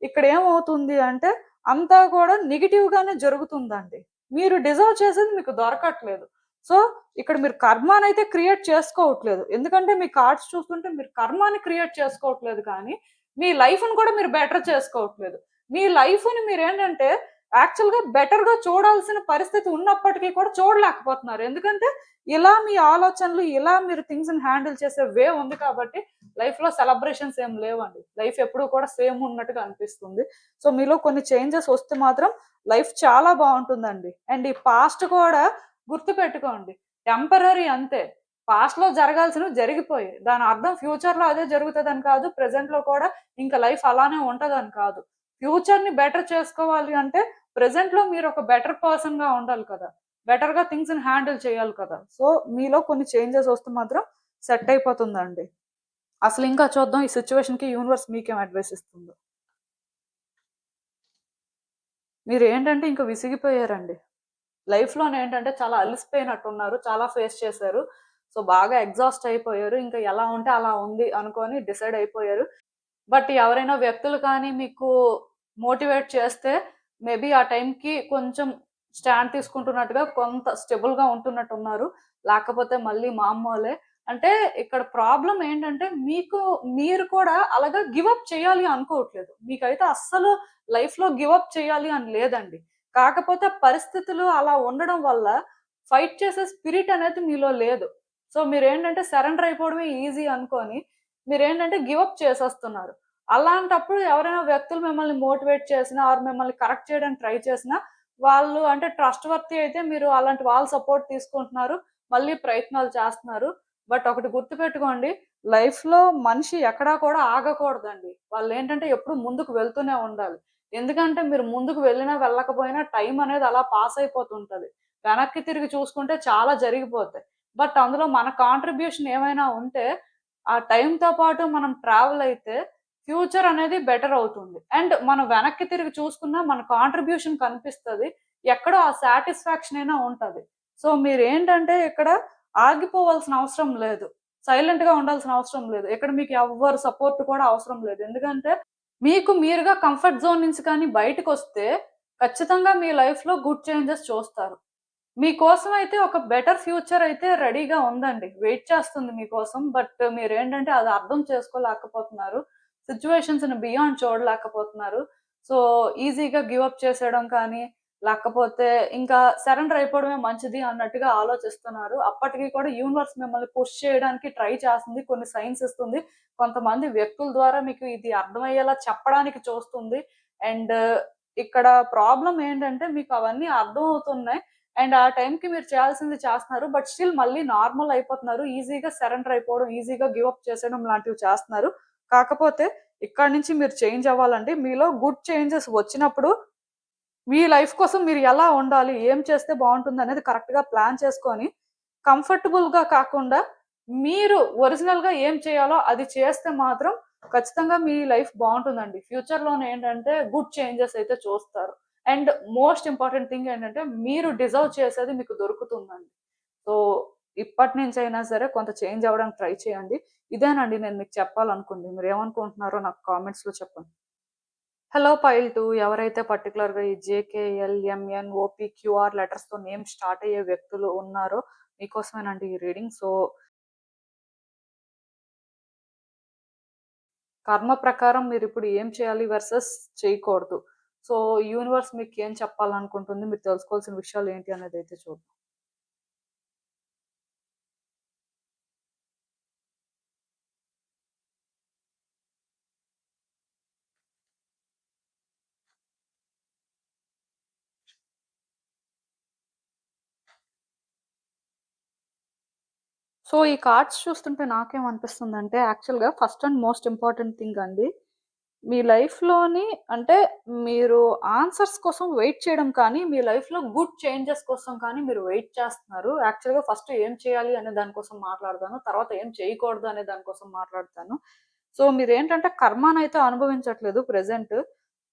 A: ఇక్కడేమవుతుంది అంటే అంతా కూడా నెగెటివ్‌గానే జరుగుతుందండి. మీరు డిజర్వ్ చేసేది మీకు దొరకట్లేదు. సో, ఇక్కడ మీరు కర్మనైతే క్రియేట్ చేసుకోవట్లేదు. ఎందుకంటే మీ కార్డ్స్ చూస్తుంటే మీరు కర్మని క్రియేట్ చేసుకోవట్లేదు కానీ, మీ లైఫ్‌ని కూడా మీరు బెటర్ చేసుకోవట్లేదు. మీ లైఫ్‌ని మీరేంటంటే యాక్చువల్‌గా బెటర్‌గా చూడాల్సిన పరిస్థితి ఉన్నప్పటికీ కూడా చూడలేకపోతున్నారు. ఎందుకంటే ఇలా మీ ఆలోచనలు, ఇలా మీరు థింగ్స్‌ని హ్యాండిల్ చేసే వే ఉంది కాబట్టి లైఫ్‌లో సెలబ్రేషన్స్ ఏం లేవండి. లైఫ్ ఎప్పుడూ కూడా సేమ్ ఉన్నట్టుగా అనిపిస్తుంది. సో, మీలో కొన్ని చేంజెస్ వస్తే మాత్రం లైఫ్ చాలా బావుంటుందండి. అండ్ ఈ పాస్ట్ కూడా గుర్తుపెట్టుకోండి. టెంపరరీ అంతే. పాస్ట్‌లో జరగాల్సినవి జరిగిపోయాయి. దాని అర్థం ఫ్యూచర్‌లో అదే జరుగుతదని కాదు. ప్రెజెంట్‌లో కూడా ఇంక లైఫ్ అలానే ఉంటదని కాదు. ఫ్యూచర్‌ని బెటర్ చేసుకోవాలి అంటే ప్రెజెంట్‌లో మీరు ఒక బెటర్ పర్సన్‌గా ఉండాలి కదా! బెటర్‌గా థింగ్స్‌ని హ్యాండిల్ చేయాలి కదా! సో, మీలో కొన్ని చేంజెస్ వస్తే మాత్రం సెట్ అయిపోతుందండి. అసలింకా చూద్దాం ఈ సిట్యుయేషన్‌కి యూనివర్స్ మీకేం అడ్వైస్ ఇస్తుందో. మీరేంటంటే ఇంక విసిగిపోయారండి. లైఫ్‌లోనేంటంటే చాలా అలిసిపోయినట్టున్నారు. చాలా ఫేస్ చేశారు. సో, బాగా ఎగ్జాస్ట్ అయిపోయారు. ఇంకా ఎలా ఉంటే అలా ఉంది అనుకోని డిసైడ్ అయిపోయారు. బట్ ఎవరైనా వ్యక్తులు కానీ మీకు మోటివేట్ చేస్తే మేబీ ఆ టైంకి కొంచెం స్టాండ్ తీసుకుంటున్నట్టుగా కొంత స్టెబుల్‌గా ఉంటున్నట్టున్నారు. లేకపోతే మళ్ళీ మామూలే. అంటే ఇక్కడ ప్రాబ్లమ్ ఏంటంటే మీరు కూడా అలాగా గివ్ అప్ చేయాలి అనుకోవట్లేదు. మీకైతే అస్సలు లైఫ్‌లో గివ్ అప్ చేయాలి అని లేదండి. కాకపోతే పరిస్థితులు అలా ఉండడం వల్ల ఫైట్ చేసే స్పిరిట్ అనేది మీలో లేదు. సో, మీరేంటంటే సరెండర్ అయిపోవడమే ఈజీ అనుకోని మీరేంటంటే గివ్ అప్ చేసేస్తున్నారు. అలాంటప్పుడు ఎవరైనా వ్యక్తులు మిమ్మల్ని మోటివేట్ చేసినా ఆర్ మిమ్మల్ని కరెక్ట్ చేయడానికి ట్రై చేసినా, వాళ్ళు అంటే ట్రస్ట్ వర్తీ అయితే మీరు అలాంటి వాళ్ళ సపోర్ట్ తీసుకుంటున్నారు. మళ్ళీ ప్రయత్నాలు చేస్తున్నారు. బట్ ఒకటి గుర్తుపెట్టుకోండి. లైఫ్‌లో మనిషి ఎక్కడా కూడా ఆగకూడదండి. వాళ్ళేంటంటే ఎప్పుడు ముందుకు వెళ్తూనే ఉండాలి. ఎందుకంటే మీరు ముందుకు వెళ్ళినా, వెళ్ళకపోయినా టైం అనేది అలా పాస్ అయిపోతుంటది. వెనక్కి తిరిగి చూసుకుంటే చాలా జరిగిపోతాయి. బట్ అందులో మన కాంట్రిబ్యూషన్ ఏమైనా ఉంటే ఆ టైమ్‌తో పాటు మనం ట్రావెల్ అయితే ఫ్యూచర్ అనేది బెటర్ అవుతుంది. అండ్ మనం వెనక్కి తిరిగి చూసుకున్నా మన కాంట్రిబ్యూషన్ కనిపిస్తది. ఎక్కడో ఆ సాటిస్ఫాక్షన్ అయినా ఉంటది. సో, మీరేంటంటే ఇక్కడ ఆగిపోవాల్సిన అవసరం లేదు. సైలెంట్‌గా ఉండాల్సిన అవసరం లేదు. ఇక్కడ మీకు ఎవ్వరి సపోర్ట్ కూడా అవసరం లేదు. ఎందుకంటే మీకు మీరుగా కంఫర్ట్ జోన్ నుంచి కానీ బయటకొస్తే ఖచ్చితంగా మీ లైఫ్‌లో గుడ్ చేంజెస్ చూస్తారు. మీకోసం అయితే ఒక బెటర్ ఫ్యూచర్ అయితే రెడీగా ఉందండి. వెయిట్ చేస్తుంది మీకోసం. బట్ మీరేంటంటే అది అర్థం చేసుకోలేకపోతున్నారు. సిట్యుయేషన్స్‌ని బియాండ్ చూడలేకపోతున్నారు. సో, ఈజీగా గివ్ అప్ చేసేయడం కానీ, లేకపోతే ఇంకా సరెండర్ అయిపోవడమే మంచిది అన్నట్టుగా ఆలోచిస్తున్నారు. అప్పటికి కూడా యూనివర్స్ మిమ్మల్ని పుష్ చేయడానికి ట్రై చేస్తుంది. కొన్ని సైన్స్ ఇస్తుంది. కొంతమంది వ్యక్తుల ద్వారా మీకు ఇది అర్థమయ్యేలా చెప్పడానికి చూస్తుంది. అండ్ ఇక్కడ ప్రాబ్లమ్ ఏంటంటే మీకు అవన్నీ అర్థమవుతున్నాయి. అండ్ ఆ టైంకి మీరు చేయాల్సింది చేస్తున్నారు. బట్ స్టిల్ మళ్ళీ నార్మల్ అయిపోతున్నారు. ఈజీగా సరెండర్ అయిపోవడం, ఈజీగా గివ్ అప్ చేసేయడం లాంటివి చేస్తున్నారు. కాకపోతే ఇక్కడి నుంచి మీరు చేంజ్ అవ్వాలంటే మీలో గుడ్ చేంజెస్ వచ్చినప్పుడు మీ లైఫ్ కోసం మీరు ఎలా ఉండాలి? ఏం చేస్తే బావుంటుందనేది కరెక్ట్‌గా ప్లాన్ చేసుకొని కంఫర్టబుల్‌గా కాకుండా మీరు ఒరిజినల్‌గా ఏం చేయాలో అది చేస్తే మాత్రం ఖచ్చితంగా మీ లైఫ్ బావుంటుందండి. ఫ్యూచర్‌లోనేంటంటే గుడ్ చేంజెస్ అయితే చూస్తారు. అండ్ మోస్ట్ ఇంపార్టెంట్ థింగ్ ఏంటంటే మీరు డిజర్వ్ చేసేది మీకు దొరుకుతుందండి. సో, ఇప్పటినుంచైనా సరే కొంత చేంజ్ అవ్వడానికి ట్రై చేయండి. ఇదేనండి నేను మీకు చెప్పాలనుకుంది. మీరేమనుకుంటున్నారో నాకు కామెంట్స్‌లో చెప్పండి. హలో పైల్ 2 ఎవరైతే పర్టిక్యులర్‌గా ఈ జేకేఎల్, ఎంఎన్, ఓపీ, క్యూఆర్ లెటర్స్‌తో నేమ్ స్టార్ట్ అయ్యే వ్యక్తులు ఉన్నారో మీకోసమేనండి ఈ రీడింగ్. సో, కర్మ ప్రకారం మీరిప్పుడు ఏం చేయాలి వర్సెస్ చేయకూడదు. సో, యూనివర్స్ మీకేం చెప్పాలనుకుంటుంది, మీరు తెలుసుకోవాల్సిన విషయాలు ఏంటి అనేదైతే చూద్దాం. సో, ఈ కార్డ్స్ చూస్తుంటే నాకేమనిపిస్తుందంటే యాక్చువల్‌గా first and most important thing అండి మీ లైఫ్‌లోని అంటే మీరు ఆన్సర్స్ కోసం వెయిట్ చేయడం కానీ, మీ లైఫ్‌లో గుడ్ చేంజెస్ కోసం కానీ మీరు వెయిట్ చేస్తున్నారు. యాక్చువల్‌గా ఫస్ట్ ఏం చేయాలి అనే దాని కోసం మాట్లాడతాను. తర్వాత ఏం చేయకూడదు అనే దాని కోసం మాట్లాడతాను. సో, మీరేంటంటే కర్మనైతే అనుభవించట్లేదు ప్రెజెంట్.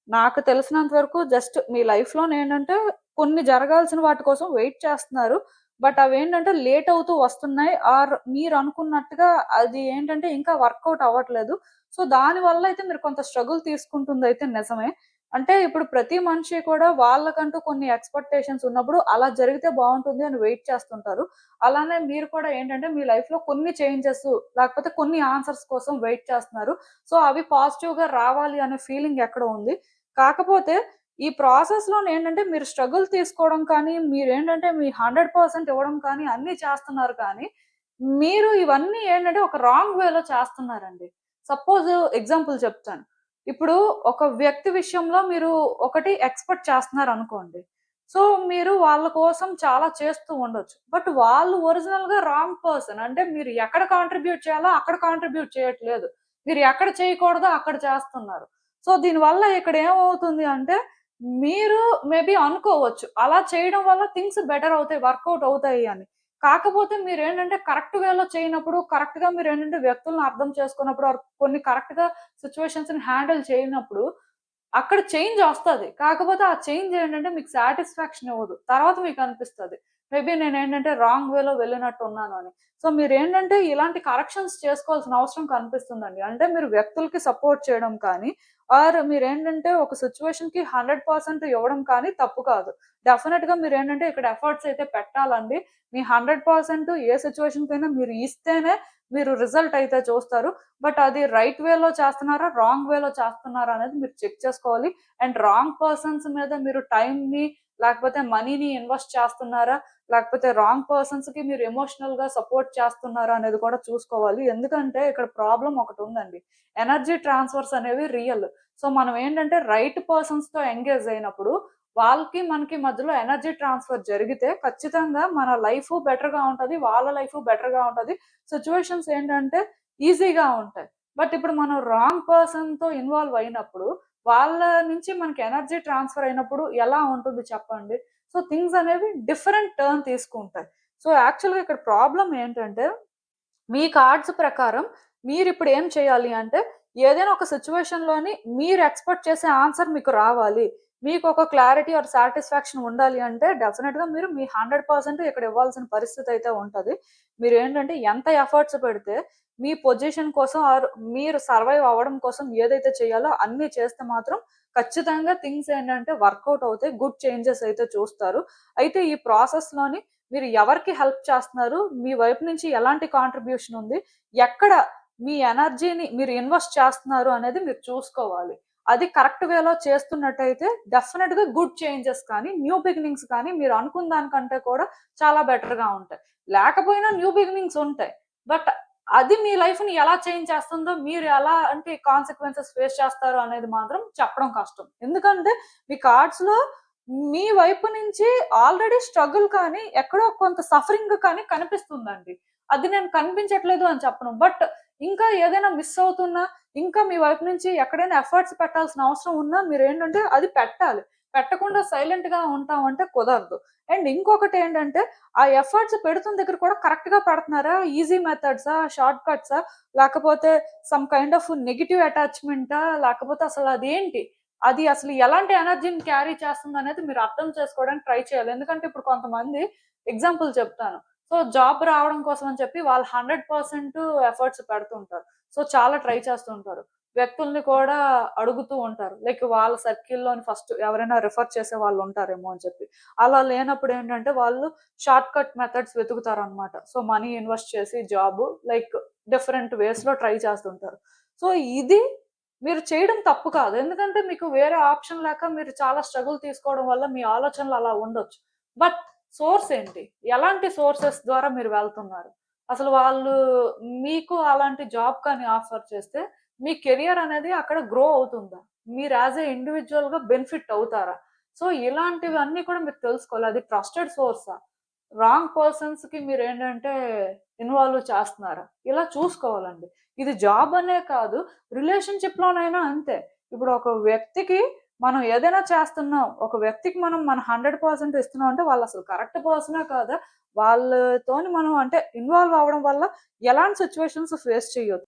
A: నాకు తెలిసినంత వరకు జస్ట్ మీ లైఫ్‌లోనేంటంటే కొన్ని జరగాల్సిన వాటి కోసం వెయిట్ చేస్తున్నారు. బట్ అవేంటంటే లేట్ అవుతూ వస్తున్నాయి. ఆర్ మీరనుకున్నట్టుగా అది ఏంటంటే ఇంకా వర్కౌట్ అవ్వట్లేదు. సో, దానివల్ల అయితే మీరు కొంత స్ట్రగుల్ తీసుకుంటుందయితే నిజమే. అంటే ఇప్పుడు ప్రతి మనిషి కూడా వాళ్ళకంటూ కొన్ని ఎక్స్‌పెక్టేషన్స్ ఉన్నప్పుడు అలా జరిగితే బావుంటుంది అని వెయిట్ చేస్తుంటారు. అలానే మీరు కూడా ఏంటంటే మీ లైఫ్‌లో కొన్ని చేంజెస్ లేకపోతే కొన్ని ఆన్సర్స్ కోసం వెయిట్ చేస్తున్నారు. సో, అవి పాజిటివ్‌గా రావాలి అనే ఫీలింగ్ ఎక్కడో ఉంది. కాకపోతే ఈ ప్రాసెస్‌లోనేంటంటే మీరు స్ట్రగుల్ తీసుకోవడం కానీ, మీరేంటంటే మీ 100% ఇవ్వడం కానీ అన్నీ చేస్తున్నారు కానీ, మీరు ఇవన్నీ ఏంటంటే ఒక రాంగ్ వేలో చేస్తున్నారండి. సపోజ్ ఎగ్జాంపుల్ చెప్తాను. ఇప్పుడు ఒక వ్యక్తి విషయంలో మీరు ఒకటి ఎక్స్‌పెక్ట్ చేస్తున్నారనుకోండి. సో, మీరు వాళ్ళ కోసం చాలా చేస్తూ ఉండొచ్చు. బట్ వాళ్ళు ఒరిజినల్‌గా రాంగ్ పర్సన్. అంటే మీరు ఎక్కడ కాంట్రిబ్యూట్ చేయాలో అక్కడ కాంట్రిబ్యూట్ చేయట్లేదు. మీరు ఎక్కడ చేయకూడదో అక్కడ చేస్తున్నారు. సో, దీనివల్ల ఇక్కడ ఏమవుతుంది అంటే, మీరు మేబీ అనుకోవచ్చు. అలా చేయడం వల్ల థింగ్స్ బెటర్ అవుతాయి, వర్కౌట్ అవుతాయి అని. కాకపోతే మీరేంటంటే కరెక్ట్ వేలో చేయనప్పుడు, కరెక్ట్‌గా మీరేంటంటే వ్యక్తులను అర్థం చేసుకున్నప్పుడు ఆర్ కొన్ని కరెక్ట్‌గా సిట్యుయేషన్స్‌ని హ్యాండిల్ చేయనప్పుడు, అక్కడ చేంజ్ ఒస్తది. కాకపోతే ఆ చేంజ్ ఏంటంటే మీకు సాటిస్ఫాక్షన్ ఇవ్వదు. తర్వాత మీకనిపిస్తది. మేబీ నేనేంటంటే రాంగ్ వేలో వెళ్ళినట్టున్నాను అని. సో, మీరేంటంటే ఇలాంటి కరెక్షన్స్ చేసుకోవాల్సిన అవసరం కనిపిస్తుందండి. అంటే మీరు వ్యక్తులకి సపోర్ట్ చేయడం కానీ, ఆర్ మీరేంటంటే ఒక సిట్యుయేషన్‌కి 100% ఇవ్వడం కానీ తప్పు కాదు. డెఫినిట్‌గా మీరేంటంటే ఇక్కడ ఎఫర్ట్స్ అయితే పెట్టాలండి. మీ 100% ఏ సిట్యుయేషన్‌కైనా మీరు ఇస్తేనే మీరు రిజల్ట్ అయితే చూస్తారు. బట్ అది రైట్ వేలో చేస్తున్నారా? రాంగ్ వేలో చేస్తున్నారా? అనేది మీరు చెక్ చేసుకోవాలి. అండ్ రాంగ్ పర్సన్స్ మీద మీరు టైమ్‌ని లేకపోతే మనీని ఇన్వెస్ట్ చేస్తున్నారా? లేకపోతే రాంగ్ పర్సన్స్‌కి మీరు ఎమోషనల్‌గా సపోర్ట్ చేస్తున్నారా? అనేది కూడా చూసుకోవాలి. ఎందుకంటే ఇక్కడ ప్రాబ్లమ్ ఒకటుందండి. ఎనర్జీ ట్రాన్స్‌ఫర్స్ అనేవి రియల్. సో, మనం ఏంటంటే రైట్ పర్సన్స్‌తో ఎంగేజ్ అయినప్పుడు వాళ్ళకి, మనకి మధ్యలో ఎనర్జీ ట్రాన్స్‌ఫర్ జరిగితే ఖచ్చితంగా మన లైఫు బెటర్‌గా ఉంటది. వాళ్ళ లైఫు బెటర్‌గా ఉంటది. సిట్యుయేషన్స్ ఏంటంటే ఈజీగా ఉంటాయి. బట్ ఇప్పుడు మనం రాంగ్ పర్సన్‌తో ఇన్వాల్వ్ అయినప్పుడు, వాళ్ళ నుంచి మనకి ఎనర్జీ ట్రాన్స్‌ఫర్ అయినప్పుడు ఎలా ఉంటుంది చెప్పండి? సో, థింగ్స్ అనేవి డిఫరెంట్ టర్న్ తీసుకుంటాయి. సో, యాక్చువల్‌గా ఇక్కడ ప్రాబ్లమ్ ఏంటంటే, మీ కార్డ్స్ ప్రకారం మీరిప్పుడు ఏం చేయాలి అంటే, ఏదైనా ఒక సిట్యుయేషన్‌లోని మీరు ఎక్స్‌పెక్ట్ చేసే ఆన్సర్ మీకు రావాలి. మీకొక క్లారిటీ ఆర్ సాటిస్ఫాక్షన్ ఉండాలి అంటే, డెఫినిట్‌గా మీరు మీ 100% ఇక్కడ ఇవ్వాల్సిన పరిస్థితయితే ఉంటది. మీరేంటంటే ఎంత ఎఫర్ట్స్ పెడితే, మీ పొజిషన్ కోసం ఆర్ మీరు సర్వైవ్ అవ్వడం కోసం ఏదైతే చేయాలో అన్నీ చేస్తే మాత్రం ఖచ్చితంగా థింగ్స్ ఏంటంటే వర్కౌట్ అవుతాయి. గుడ్ చేంజెస్ అయితే చూస్తారు. అయితే ఈ ప్రాసెస్‌లోని మీరు ఎవరికి హెల్ప్ చేస్తున్నారు? మీ వైపు నుంచి ఎలాంటి కాంట్రిబ్యూషన్ ఉంది? ఎక్కడ మీ ఎనర్జీని మీరు ఇన్వెస్ట్ చేస్తున్నారు అనేది మీరు చూసుకోవాలి. అది కరెక్ట్ వేలో చేస్తున్నట్టయితే డెఫినిట్‌గా గుడ్ చేంజెస్ కానీ, న్యూ బిగినింగ్స్ కానీ మీరు అనుకున్న దానికంటే కూడా చాలా బెటర్‌గా ఉంటాయి. లేకపోయినా న్యూ బిగినింగ్స్ ఉంటాయి. బట్ అది మీ లైఫ్‌ని ఎలా చేంజ్ చేస్తుందో, మీరు ఎలాంటి కాన్సిక్వెన్సెస్ ఫేస్ చేస్తారో అనేది మాత్రం చెప్పడం కష్టం. ఎందుకంటే మీ కార్డ్స్‌లో మీ వైపు నుంచి ఆల్రెడీ స్ట్రగుల్ కానీ, ఎక్కడో కొంత సఫరింగ్ కానీ కనిపిస్తుందండి. అది నేను కనిపించట్లేదు అని చెప్పను. బట్ ఇంకా ఏదైనా మిస్ అవుతున్నా, ఇంకా మీ వైపు నుంచి ఎక్కడైనా ఎఫర్ట్స్ పెట్టాల్సిన అవసరం ఉన్నా మీరేంటంటే అది పెట్టాలి. పెట్టకుండా సైలెంట్‌గా ఉంటామంటే కుదరదు. అండ్ ఇంకొకటేంటంటే, ఆ ఎఫర్ట్స్ పెడుతున్న దగ్గర కూడా కరెక్ట్‌గా పెడుతున్నారా? ఈజీ మెథడ్సా? షార్ట్ కట్సా? లేకపోతే సమ్ కైండ్ ఆఫ్ నెగెటివ్ అటాచ్‌మెంటా? లేకపోతే అసలదేంటి? అది అసలు ఎలాంటి ఎనర్జీని క్యారీ చేస్తుందనేది మీరు అర్థం చేసుకోవడానికి ట్రై చేయాలి. ఎందుకంటే ఇప్పుడు కొంతమంది ఎగ్జాంపుల్ చెప్తాను. సో, జాబ్ రావడం కోసం అని చెప్పి వాళ్ళు 100% ఎఫర్ట్స్ పెడుతుంటారు. సో, చాలా ట్రై చేస్తూ ఉంటారు. వ్యక్తుల్ని కూడా అడుగుతూ ఉంటారు. లైక్ వాళ్ళ సర్కిల్‌లోని ఫస్ట్ ఎవరైనా రిఫర్ చేసే వాళ్ళుంటారేమో అని చెప్పి. అలా లేనప్పుడు ఏంటంటే వాళ్ళు షార్ట్ కట్ మెథడ్స్ వెతుకుతారనమాట. సో, మనీ ఇన్వెస్ట్ చేసి జాబు లైక్ డిఫరెంట్ వేస్‌లో ట్రై చేస్తుంటారు. సో, ఇది మీరు చేయడం తప్పు కాదు. ఎందుకంటే మీకు వేరే ఆప్షన్ లేక మీరు చాలా స్ట్రగుల్ తీసుకోవడం వల్ల మీ ఆలోచనలు అలా ఉండొచ్చు. బట్ సోర్స్ ఏంటి? ఎలాంటి సోర్సెస్ ద్వారా మీరు వెళ్తున్నారు? అసలు వాళ్ళు మీకు అలాంటి జాబ్ కానీ ఆఫర్ చేస్తే మీ కెరియర్ అనేది అక్కడ గ్రో అవుతుందా? మీరు యాస్ ఎ ఇండివిడ్యుయల్‌గా బెనిఫిట్ అవుతారా? సో, ఇలాంటివన్నీ కూడా మీరు తెలుసుకోవాలి. అది ట్రస్టెడ్ సోర్సా? రాంగ్ పర్సన్స్‌కి మీరేంటంటే ఇన్వాల్వ్ చేస్తున్నారా? ఇలా చూసుకోవాలండి. ఇది జాబ్ అనే కాదు, రిలేషన్‌షిప్‌లోనైనా అంతే. ఇప్పుడు ఒక వ్యక్తికి మనం ఏదైనా చేస్తున్నాం, ఒక వ్యక్తికి మనం మన 100% ఇస్తున్నాం అంటే వాళ్ళు అసలు కరెక్ట్ పర్సనే కాదా? వాళ్ళతోని మనం అంటే ఇన్వాల్వ్ అవ్వడం వల్ల ఎలాంటి సిట్యుయేషన్స్ ఫేస్ చేయొద్దు.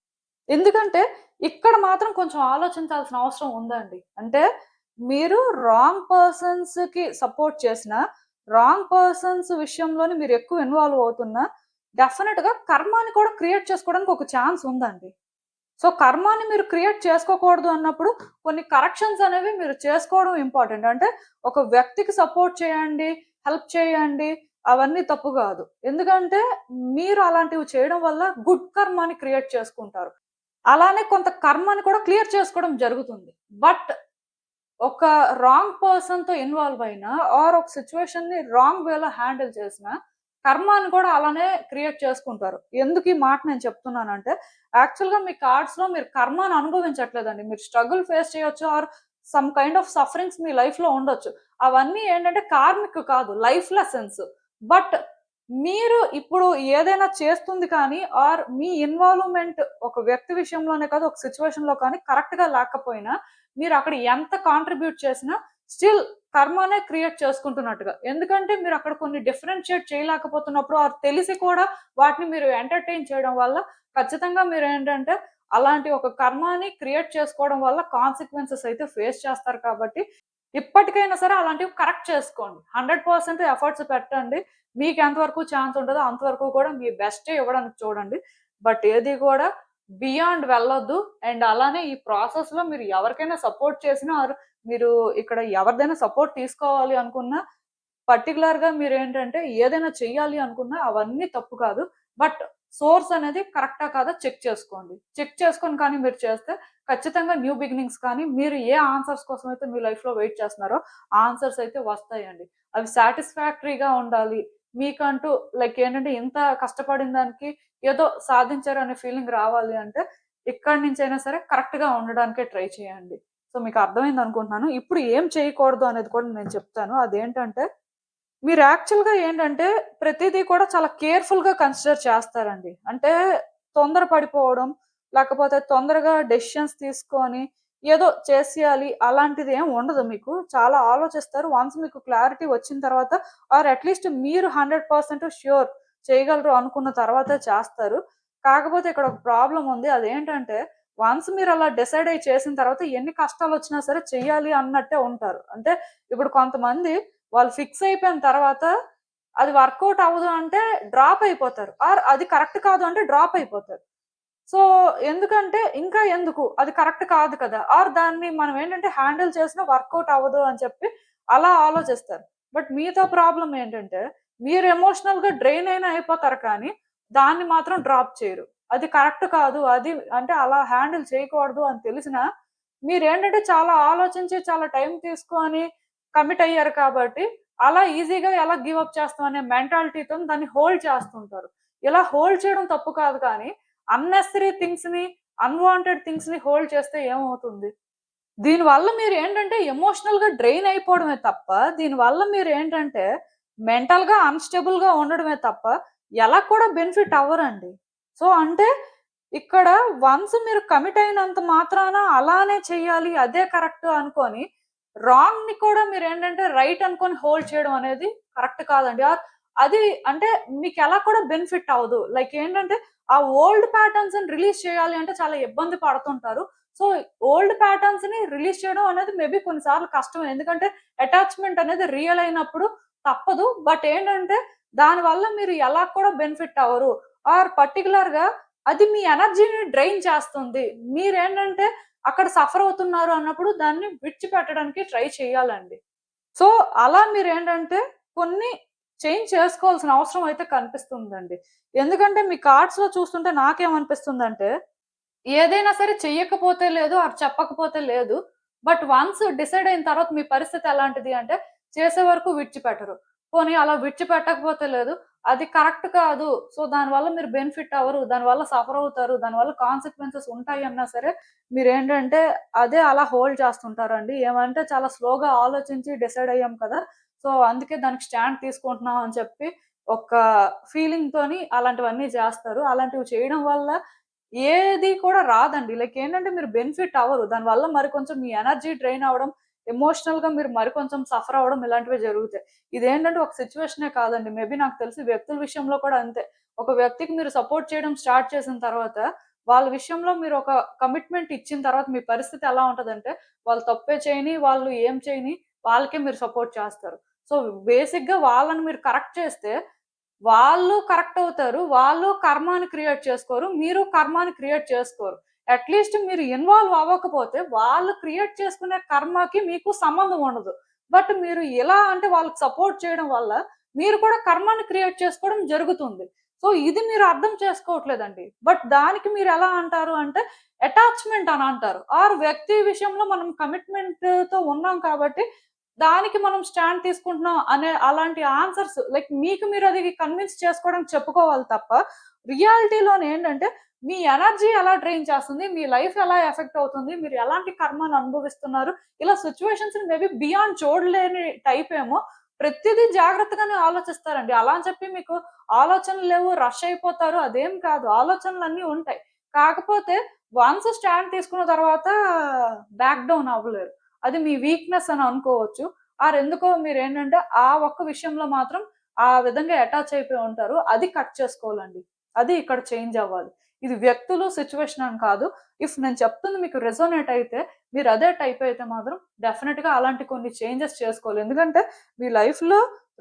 A: ఎందుకంటే ఇక్కడ మాత్రం కొంచెం ఆలోచించాల్సిన అవసరం ఉందండి. అంటే మీరు రాంగ్ పర్సన్స్‌కి సపోర్ట్ చేసినా, రాంగ్ పర్సన్స్ విషయంలోని మీరు ఎక్కువ ఇన్వాల్వ్ అవుతున్నా, డెఫినిట్‌గా కర్మాని కూడా క్రియేట్ చేసుకోవడానికి ఒక ఛాన్స్ ఉందండి. సో, కర్మాని మీరు క్రియేట్ చేసుకోకూడదు అన్నప్పుడు కొన్ని కరెక్షన్స్ అనేవి మీరు చేసుకోవడం ఇంపార్టెంట్. అంటే ఒక వ్యక్తికి సపోర్ట్ చేయండి, హెల్ప్ చేయండి అవన్నీ తప్పు గాదు. ఎందుకంటే మీరు అలాంటివి చేయడం వల్ల గుడ్ కర్మాని క్రియేట్ చేసుకుంటారు. అలానే కొంత కర్మని కూడా క్లియర్ చేసుకోవడం జరుగుతుంది. బట్ ఒక రాంగ్ పర్సన్‌తో ఇన్వాల్వ్ అయినా ఆర్ ఒక సిట్యుయేషన్‌ని రాంగ్ వేలో హ్యాండిల్ చేసినా, కర్మాని కూడా అలానే క్రియేట్ చేసుకుంటారు. ఎందుకు ఈ మాట నేను చెప్తున్నానంటే, యాక్చువల్‌గా మీ కార్డ్స్‌లో మీరు కర్మని అనుభవించట్లేదండి. మీరు స్ట్రగుల్ ఫేస్ చేయొచ్చు or some kind of sufferings మీ లైఫ్‌లో ఉండొచ్చు. అవన్నీ ఏంటంటే కార్మిక్ కాదు, లైఫ్ లెసన్స్. బట్ మీరు ఇప్పుడు ఏదైనా చేస్తుంది కానీ ఆర్ మీ ఇన్వాల్వ్‌మెంట్ ఒక వ్యక్తి విషయంలోనే కాదు, ఒక సిట్యుయేషన్‌లో కానీ కరెక్ట్‌గా లేకపోయినా మీరక్కడ ఎంత కాంట్రిబ్యూట్ చేసినా స్టిల్ కర్మనే క్రియేట్ చేసుకుంటున్నట్టుగా. ఎందుకంటే మీరక్కడ కొన్ని డిఫరెన్షియేట్ చేయలేకపోతున్నప్పుడు ఆర్ తెలిసి కూడా వాటిని మీరు ఎంటర్‌టైన్ చేయడం వల్ల ఖచ్చితంగా మీరేంటంటే అలాంటి ఒక కర్మని క్రియేట్ చేసుకోవడం వల్ల కాన్సిక్వెన్సెస్ అయితే ఫేస్ చేస్తారు కాబట్టి ఇప్పటికైనా సరే అలాంటివి కరెక్ట్ చేసుకోండి. 100% ఎఫర్ట్స్ పెట్టండి. మీకెంత వరకు ఛాన్స్ ఉంటదో అంతవరకు కూడా మీ బెస్టే ఇవ్వడానికి చూడండి. బట్ ఏది కూడా బియాండ్ వెళ్ళొద్దు. అండ్ అలానే ఈ ప్రాసెస్‌లో మీరు ఎవరికైనా సపోర్ట్ చేసినా ఆర్ మీరు ఇక్కడ ఎవరిదైనా సపోర్ట్ తీసుకోవాలి అనుకున్నా, పర్టిక్యులర్‌గా మీరేంటంటే ఏదైనా చెయ్యాలి అనుకున్నా అవన్నీ తప్పు కాదు. బట్ సోర్స్ అనేది కరెక్టా కాదా చెక్ చేసుకోండి. చెక్ చేసుకొని కానీ మీరు చేస్తే ఖచ్చితంగా న్యూ బిగినింగ్స్ కానీ మీరు ఏ ఆన్సర్స్ కోసం అయితే మీ లైఫ్‌లో వెయిట్ చేస్తున్నారో ఆ ఆన్సర్స్ అయితే వస్తాయండి. అవి సాటిస్ఫాక్టరీగా ఉండాలి. మీకంటూ లైక్ ఏంటంటే ఇంత కష్టపడిన దానికి ఏదో సాధించారు అనే ఫీలింగ్ రావాలి అంటే ఇక్కడి నుంచైనా సరే కరెక్ట్‌గా ఉండడానికే ట్రై చేయండి. సో మీకు అర్థమైందనుకుంటున్నాను. ఇప్పుడు ఏం చేయకూడదు అనేది కూడా నేను చెప్తాను. అదేంటంటే మీరు యాక్చువల్‌గా ఏంటంటే, ప్రతీదీ కూడా చాలా కేర్‌ఫుల్‌గా కన్సిడర్ చేస్తారండి. అంటే తొందర పడిపోవడం, లేకపోతే తొందరగా డెసిషన్స్ తీసుకొని ఏదో చేసేయాలి అలాంటిదేం ఉండదు మీకు. చాలా ఆలోచిస్తారు. వన్స్ మీకు క్లారిటీ వచ్చిన తర్వాత ఆర్ అట్‌లీస్ట్ మీరు 100% ష్యూర్ చేయగలరు అనుకున్న తర్వాతే చేస్తారు. కాకపోతే ఇక్కడ ఒక ప్రాబ్లమ్ ఉంది. అదేంటంటే, వన్స్ మీరలా డిసైడ్ అయ్యి చేసిన తర్వాత ఎన్ని కష్టాలొచ్చినా సరే చెయ్యాలి అన్నట్టే ఉంటారు. అంటే ఇప్పుడు కొంతమంది వాళ్ళు ఫిక్స్ అయిపోయిన తర్వాత అది వర్కౌట్ అవ్వదు అంటే డ్రాప్ అయిపోతారు. ఆర్ అది కరెక్ట్ కాదు అంటే డ్రాప్ అయిపోతారు. సో, ఎందుకంటే ఇంకా ఎందుకు? అది కరెక్ట్ కాదు కదా! ఆర్ దాన్ని మనం ఏంటంటే హ్యాండిల్ చేసినా వర్కౌట్ అవ్వదు అని చెప్పి అలా ఆలోచిస్తారు. బట్ మీతో ప్రాబ్లమ్ ఏంటంటే మీరు ఎమోషనల్‌గా డ్రైన్ అయినా అయిపోతారు కానీ దాన్ని మాత్రం డ్రాప్ చేయరు. అది కరెక్ట్ కాదు. అది అంటే అలా హ్యాండిల్ చేయకూడదు అని తెలిసినా మీరేంటంటే చాలా ఆలోచించి చాలా టైం తీసుకొని కమిట్ అయ్యారు కాబట్టి అలా ఈజీగా ఎలా గివ్ అప్ చేస్తాం అనే మెంటాలిటీతోని దాన్ని హోల్డ్ చేస్తుంటారు. ఇలా హోల్డ్ చేయడం తప్పు కాదు కానీ అన్నెసెసరీ థింగ్స్‌ని, అన్‌వాంటెడ్ థింగ్స్‌ని హోల్డ్ చేస్తే ఏమవుతుంది? దీనివల్ల మీరేంటంటే ఎమోషనల్‌గా డ్రైన్ అయిపోవడమే తప్ప, దీనివల్ల మీరేంటంటే మెంటల్‌గా అన్‌స్టేబుల్‌గా ఉండడమే తప్ప, ఎలా కూడా బెనిఫిట్ అవ్వరండి. సో, అంటే ఇక్కడ వన్స్ మీరు కమిట్ అయినంత మాత్రాన అలానే చెయ్యాలి, అదే కరెక్ట్ అనుకోని, రాంగ్‌ని కూడా మీరేంటంటే రైట్ అనుకోని హోల్డ్ చేయడం అనేది కరెక్ట్ కాదండి. అది అంటే మీకెలా కూడా బెనిఫిట్ అవ్వదు. లైక్ ఏంటంటే, ఆ ఓల్డ్ ప్యాటర్న్స్‌ని రిలీజ్ చేయాలి అంటే చాలా ఇబ్బంది పడుతుంటారు. సో, ఓల్డ్ ప్యాటర్న్స్‌ని రిలీజ్ చేయడం అనేది మేబీ కొన్ని సార్లు కష్టమే. ఎందుకంటే అటాచ్‌మెంట్ అనేది రియల్ అయినప్పుడు తప్పదు. బట్ ఏంటంటే దానివల్ల మీరు ఎలా కూడా బెనిఫిట్ అవ్వరు. ఆర్ పర్టిక్యులర్‌గా అది మీ ఎనర్జీని డ్రైన్ చేస్తుంది. మీరేంటంటే అక్కడ సఫర్ అవుతున్నారు అన్నప్పుడు దాన్ని విడిచిపెట్టడానికి ట్రై చేయాలండి. సో, అలా మీరేంటంటే కొన్ని చేంజ్ చేసుకోవాల్సిన అవసరం అయితే కనిపిస్తుందండి. ఎందుకంటే మీ కార్డ్స్‌లో చూస్తుంటే నాకేమనిపిస్తుందంటే ఏదైనా సరే చెయ్యకపోతే లేదు, ఆర్ చెప్పకపోతే లేదు. బట్ వన్స్ డిసైడ్ అయిన తర్వాత మీ పరిస్థితి ఎలాంటిది అంటే, చేసే వరకు విడిచిపెట్టరు. పోనీ అలా విడిచిపెట్టకపోతే లేదు, అది కరెక్ట్ కాదు. సో, దానివల్ల మీరు బెనిఫిట్ అవ్వరు. దానివల్ల సఫర్ అవుతారు. దానివల్ల కాన్సిక్వెన్సెస్ ఉంటాయన్నా సరే, మీరేంటంటే అదే అలా హోల్డ్ చేస్తుంటారండి. ఏమంటే చాలా స్లోగా ఆలోచించి డిసైడ్ అయ్యాం కదా! సో, అందుకే దానికి స్టాండ్ తీసుకుంటున్నాం అని చెప్పి, ఒక ఫీలింగ్‌తోని అలాంటివన్నీ చేస్తారు. అలాంటివి చేయడం వల్ల ఏది కూడా రాదండి. లైక్ ఏంటంటే మీరు బెనిఫిట్ అవ్వరు. దానివల్ల మరి కొంచెం మీ ఎనర్జీ డ్రైన్ అవ్వడం, ఎమోషనల్‌గా మీరు మరి కొంచెం సఫర్ అవ్వడం ఇలాంటివే జరుగుతాయి. ఇదేంటంటే ఒక సిట్యుయేషనే కాదండి. మేబీ నాకు తెలిసి వ్యక్తుల విషయంలో కూడా అంతే. ఒక వ్యక్తికి మీరు సపోర్ట్ చేయడం స్టార్ట్ చేసిన తర్వాత, వాళ్ళ విషయంలో మీరు ఒక కమిట్మెంట్ ఇచ్చిన తర్వాత మీ పరిస్థితి ఎలా ఉంటదంటే, వాళ్ళు తప్పే చేయని, వాళ్ళు ఏం చేయని వాళ్ళకే మీరు సపోర్ట్ చేస్తారు. సో, బేసిక్‌గా వాళ్ళని మీరు కరెక్ట్ చేస్తే వాళ్ళు కరెక్ట్ అవుతారు. వాళ్ళు కర్మాని క్రియేట్ చేసుకోరు. మీరు కర్మాని క్రియేట్ చేసుకోరు. అట్‌లీస్ట్ మీరు ఇన్వాల్వ్ అవ్వకపోతే వాళ్ళు క్రియేట్ చేసుకునే కర్మకి మీకు సంబంధం ఉండదు. బట్ మీరు ఎలా అంటే వాళ్ళకి సపోర్ట్ చేయడం వల్ల మీరు కూడా కర్మాని క్రియేట్ చేసుకోవడం జరుగుతుంది. సో, ఇది మీరు అర్థం చేసుకోవట్లేదండి. బట్ దానికి మీరెలా అంటారు అంటే అటాచ్‌మెంట్ అని అంటారు. ఆర్ వ్యక్తి విషయంలో మనం కమిట్మెంట్‌తో ఉన్నాం కాబట్టి దానికి మనం స్టాండ్ తీసుకుంటున్నాం అనే అలాంటి ఆన్సర్స్ లైక్ మీకు మీరు అది కన్విన్స్ చేసుకోవడానికి చెప్పుకోవాలి తప్ప, రియాలిటీలోనేంటంటే మీ ఎనర్జీ ఎలా డ్రైన్ చేస్తుంది, మీ లైఫ్ ఎలా ఎఫెక్ట్ అవుతుంది, మీరు ఎలాంటి కర్మను అనుభవిస్తున్నారు, ఇలా సిట్యుయేషన్స్‌ని మేబీ బియాండ్ చూడలేని టైప్ ఏమో ప్రతిదీ జాగ్రత్తగానే ఆలోచిస్తారండి. అలా అని చెప్పి మీకు ఆలోచనలు లేవు, రష్ అయిపోతారు అదేం కాదు. ఆలోచనలన్నీ ఉంటాయి. కాకపోతే వన్స్ స్టాండ్ తీసుకున్న తర్వాత బ్యాక్ డౌన్ అవ్వలేరు. అది మీ వీక్‌నెస్ అని అనుకోవచ్చు. ఆర్ ఎందుకో మీరేంటంటే ఆ ఒక్క విషయంలో మాత్రం ఆ విధంగా అటాచ్ అయిపోయి ఉంటారు. అది కట్ చేసుకోవాలండి. అది ఇక్కడ చేంజ్ అవ్వాలి. ఇది వ్యక్తులు, సిట్యుయేషన్ అని కాదు. ఇఫ్ నేను చెప్తుంది మీకు రెసొనేట్ అయితే, మీరు అదే టైప్ అయితే మాత్రం డెఫినిట్‌గా అలాంటి కొన్ని చేంజెస్ చేసుకోవాలి. ఎందుకంటే మీ లైఫ్‌లో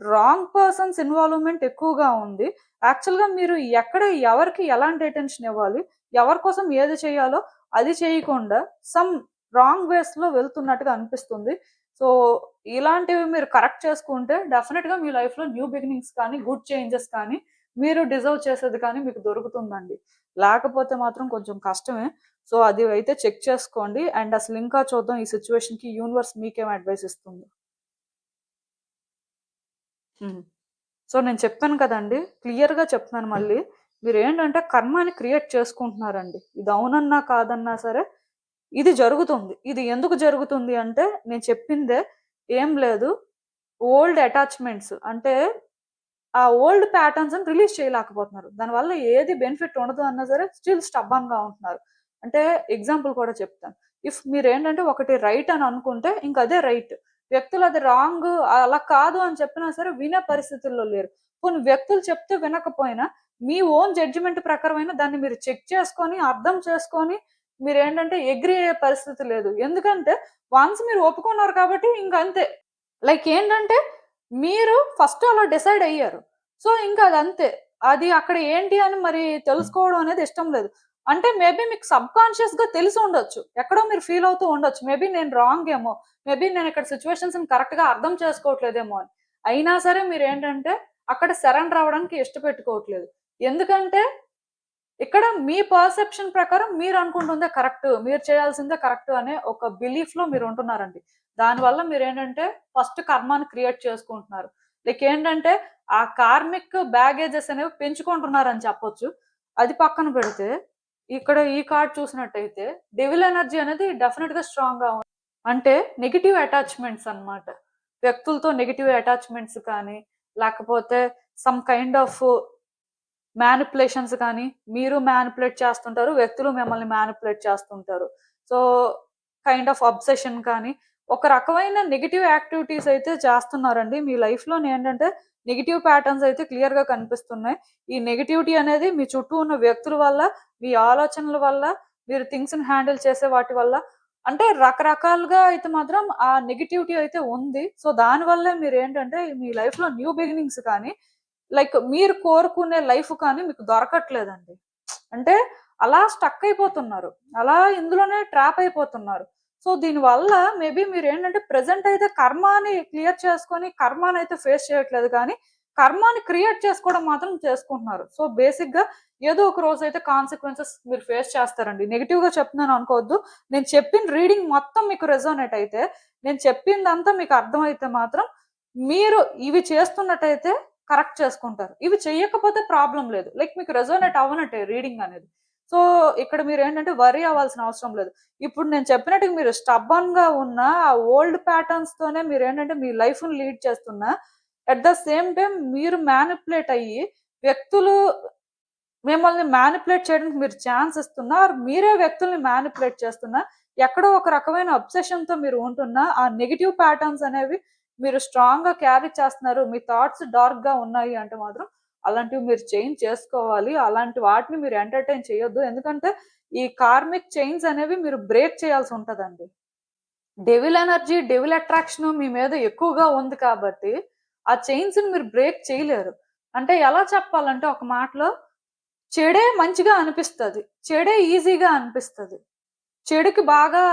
A: రాంగ్ పర్సన్స్ ఇన్వాల్వ్‌మెంట్ ఎక్కువగా ఉంది. యాక్చువల్‌గా మీరు ఎక్కడ ఎవరికి ఎలాంటి అటెన్షన్ ఇవ్వాలి, ఎవరి కోసం ఏది చేయాలో అది చేయకుండా సమ్ రాంగ్ వేస్‌లో వెళ్తున్నట్టుగా అనిపిస్తుంది. సో, ఇలాంటివి మీరు కరెక్ట్ చేసుకుంటే డెఫినిట్‌గా మీ లైఫ్‌లో న్యూ బిగినింగ్స్ కానీ, గుడ్ చేంజెస్ కానీ, మీరు డిజర్వ్ చేసేది కానీ మీకు దొరుకుతుందండి. లేకపోతే మాత్రం కొంచెం కష్టమే. సో, అది అయితే చెక్ చేసుకోండి. అండ్ అసలు ఇంకా చూద్దాం ఈ సిట్యుయేషన్‌కి యూనివర్స్ మీకేం అడ్వైస్ ఇస్తుందో. హ్మ్. సో, నేను చెప్పాను కదండీ! క్లియర్‌గా చెప్తున్నాను మళ్ళీ. మీరేంటంటే కర్మని క్రియేట్ చేసుకుంటున్నారండి. ఇది అవునన్నా, కాదన్నా సరే ఇది జరుగుతుంది. ఇది ఎందుకు జరుగుతుంది అంటే నేను చెప్పిందే ఏం లేదు. ఓల్డ్ అటాచ్‌మెంట్స్ అంటే ఆ ఓల్డ్ ప్యాటర్న్స్‌ని రిలీజ్ చేయలేకపోతున్నారు. దానివల్ల ఏది బెనిఫిట్ ఉండదు అన్నా సరే స్టిల్ స్టబ్బర్న్‌గా ఉంటున్నారు. అంటే ఎగ్జాంపుల్ కూడా చెప్తాను. ఇఫ్ మీరేంటంటే ఒకటి రైట్ అని అనుకుంటే ఇంక అదే రైట్. వ్యక్తులు అది రాంగ్ అలా కాదు అని చెప్పినా సరే వినే పరిస్థితుల్లో లేరు. పోనీ వ్యక్తులు చెప్తే వినకపోయినా మీ ఓన్ జడ్జిమెంట్ ప్రకారమైన దాన్ని మీరు చెక్ చేసుకొని, అర్థం చేసుకొని మీరేంటంటే అగ్రీ అయ్యే పరిస్థితి లేదు. ఎందుకంటే వన్స్ మీరు ఒప్పుకున్నారు కాబట్టి ఇంక అంతే. లైక్ ఏంటంటే, మీరు ఫస్ట్ అలా డిసైడ్ అయ్యారు. సో, ఇంకా అదంతే. అది అక్కడ ఏంటి అని మరి తెలుసుకోవడం అనేది ఇష్టం లేదు. అంటే మేబీ మీకు సబ్‌కాన్షియస్‌గా తెలిసి ఉండొచ్చు. ఎక్కడో మీరు ఫీల్ అవుతూ ఉండొచ్చు. మేబీ నేను రాంగ్ ఏమో. మేబీ నేను ఇక్కడ సిట్యుయేషన్స్‌ని కరెక్ట్‌గా అర్థం చేసుకోవట్లేదేమో అని. అయినా సరే మీరేంటంటే, అక్కడ సరెండర్ అవ్వడానికి ఇష్టపెట్టుకోవట్లేదు. ఎందుకంటే ఇక్కడ మీ పర్సెప్షన్ ప్రకారం మీరనుకుంటుందే కరెక్ట్. మీరు చేయాల్సిందే కరెక్ట్ అనే ఒక బిలీఫ్‌లో మీరుంటున్నారండి. దానివల్ల మీరేంటంటే ఫస్ట్ కర్మని క్రియేట్ చేసుకుంటున్నారు. లైక్ ఏంటంటే ఆ కార్మిక్ బ్యాగేజెస్ అనేవి పెంచుకుంటున్నారని చెప్పొచ్చు. అది పక్కన పెడితే ఇక్కడ ఈ కార్డ్ చూసినట్టయితే డెవిల్ ఎనర్జీ అనేది డెఫినిట్‌గా స్ట్రాంగ్‌గా ఉంది. అంటే నెగెటివ్ అటాచ్‌మెంట్స్ అన్నమాట. వ్యక్తులతో నెగెటివ్ అటాచ్‌మెంట్స్ కానీ, లేకపోతే సమ్ కైండ్ ఆఫ్ మ్యానిప్యులేషన్స్ కానీ, మీరు మ్యానిప్యులేట్ చేస్తుంటారు. వ్యక్తులు మిమ్మల్ని మ్యానిప్యులేట్ చేస్తుంటారు. సో, కైండ్ ఆఫ్ అబ్సెషన్ కానీ, ఒక రకమైన నెగెటివ్ యాక్టివిటీస్ అయితే చేస్తున్నారండి. మీ లైఫ్‌లోనేంటంటే నెగెటివ్ ప్యాటర్న్స్ అయితే క్లియర్‌గా కనిపిస్తున్నాయి. ఈ నెగటివిటీ అనేది మీ చుట్టూ ఉన్న వ్యక్తుల వల్ల, మీ ఆలోచనల వల్ల, మీరు థింగ్స్‌ని హ్యాండిల్ చేసే వాటి వల్ల అంటే రకరకాలుగా అయితే మాత్రం ఆ నెగటివిటీ అయితే ఉంది. సో, దానివల్లే మీరేంటంటే మీ లైఫ్‌లో న్యూ బిగినింగ్స్ కానీ లైక్ మీరు కోరుకునే లైఫ్ కానీ మీకు దొరకట్లేదండి. అంటే అలా స్టక్ అయిపోతున్నారు. అలా ఇందులోనే ట్రాప్ అయిపోతున్నారు. సో, దీనివల్ల మేబీ మీరేంటంటే ప్రెజెంట్ అయితే కర్మాని క్లియర్ చేసుకొని కర్మానైతే ఫేస్ చేయట్లేదు కానీ, కర్మాని క్రియేట్ చేసుకోవడం మాత్రం చేసుకుంటున్నారు. సో, బేసిక్‌గా ఏదో ఒక రోజైతే కాన్సిక్వెన్సెస్ మీరు ఫేస్ చేస్తారండి. నెగెటివ్‌గా చెప్తున్నాను అనుకోవద్దు. నేను చెప్పిన రీడింగ్ మొత్తం మీకు రెజోనేట్ అయితే, నేను చెప్పిందంతా మీకు అర్థమైతే మాత్రం మీరు ఇవి చేస్తున్నట్టయితే కరెక్ట్ చేసుకుంటారు. ఇవి చెయ్యకపోతే ప్రాబ్లమ్ లేదు. లైక్ మీకు రెజోనేట్ అవ్వనట్టే రీడింగ్ అనేది. సో, ఇక్కడ మీరేంటంటే వర్రీ అవ్వాల్సిన అవసరం లేదు. ఇప్పుడు నేను చెప్పినట్టుగా మీరు స్టబ్బర్న్‌గా ఉన్న ఆ ఓల్డ్ ప్యాటర్న్స్‌తోనే మీరేంటంటే మీ లైఫ్‌ని లీడ్ చేస్తున్నా, అట్ ద సేమ్ టైమ్ మీరు మ్యానిప్యులేట్ అయ్యి వ్యక్తులు
B: మిమ్మల్ని మ్యానిపులేట్ చేయడానికి మీరు ఛాన్స్ ఇస్తున్నా, మీరే వ్యక్తుల్ని మ్యానిపులేట్ చేస్తున్నా, ఎక్కడో ఒక రకమైన అబ్సెషన్తో మీరు ఉంటున్నా, ఆ నెగిటివ్ ప్యాటర్న్స్ అనేవి మీరు స్ట్రాంగ్గా క్యారీ చేస్తున్నారు, మీ థాట్స్ డార్క్గా ఉన్నాయి అంటే మాత్రం అలాంటివి మీరు చేంజ్ చేసుకోవాలి. అలాంటి వాటిని మీరు ఎంటర్టైన్ చేయొద్దు. ఎందుకంటే ఈ కార్మిక్ చైన్స్ అనేవి మీరు బ్రేక్ చేయాల్సి ఉంటుందండి. డెవిల్ ఎనర్జీ, డెవిల్ అట్రాక్షన్ మీ మీద ఎక్కువగా ఉంది కాబట్టి ఆ చైన్స్ని మీరు బ్రేక్ చేయలేరు. అంటే ఎలా చెప్పాలంటే ఒక మాటలో, చెడే మంచిగా అనిపిస్తుంది, చెడే ఈజీగా అనిపిస్తుంది, చెడుకి బాగా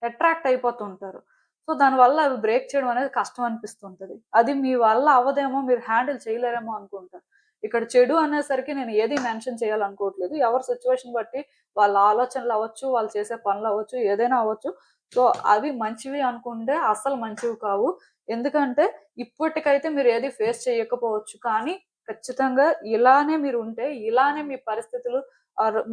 B: అట్రాక్ట్ అయిపోతుంటారు. సో దానివల్ల అవి బ్రేక్ చేయడం అనేది కష్టం అనిపిస్తుంటది. అది మీ వల్ల అవ్వదేమో, మీరు హ్యాండిల్ చేయలేరేమో అనుకుంటారు. ఇక్కడ చెడు అనేసరికి నేను ఏది మెన్షన్ చేయాలనుకోవట్లేదు. ఎవరి సిచ్యువేషన్ బట్టి వాళ్ళ ఆలోచనలు అవ్వచ్చు, వాళ్ళు చేసే పనులు అవ్వచ్చు, ఏదైనా అవ్వచ్చు. సో అవి మంచివి అనుకుంటే అస్సలు మంచివి కావు. ఎందుకంటే ఇప్పటికైతే మీరు ఏది ఫేస్ చేయకపోవచ్చు, కానీ ఖచ్చితంగా ఇలానే మీరు ఉంటే, ఇలానే మీ పరిస్థితులు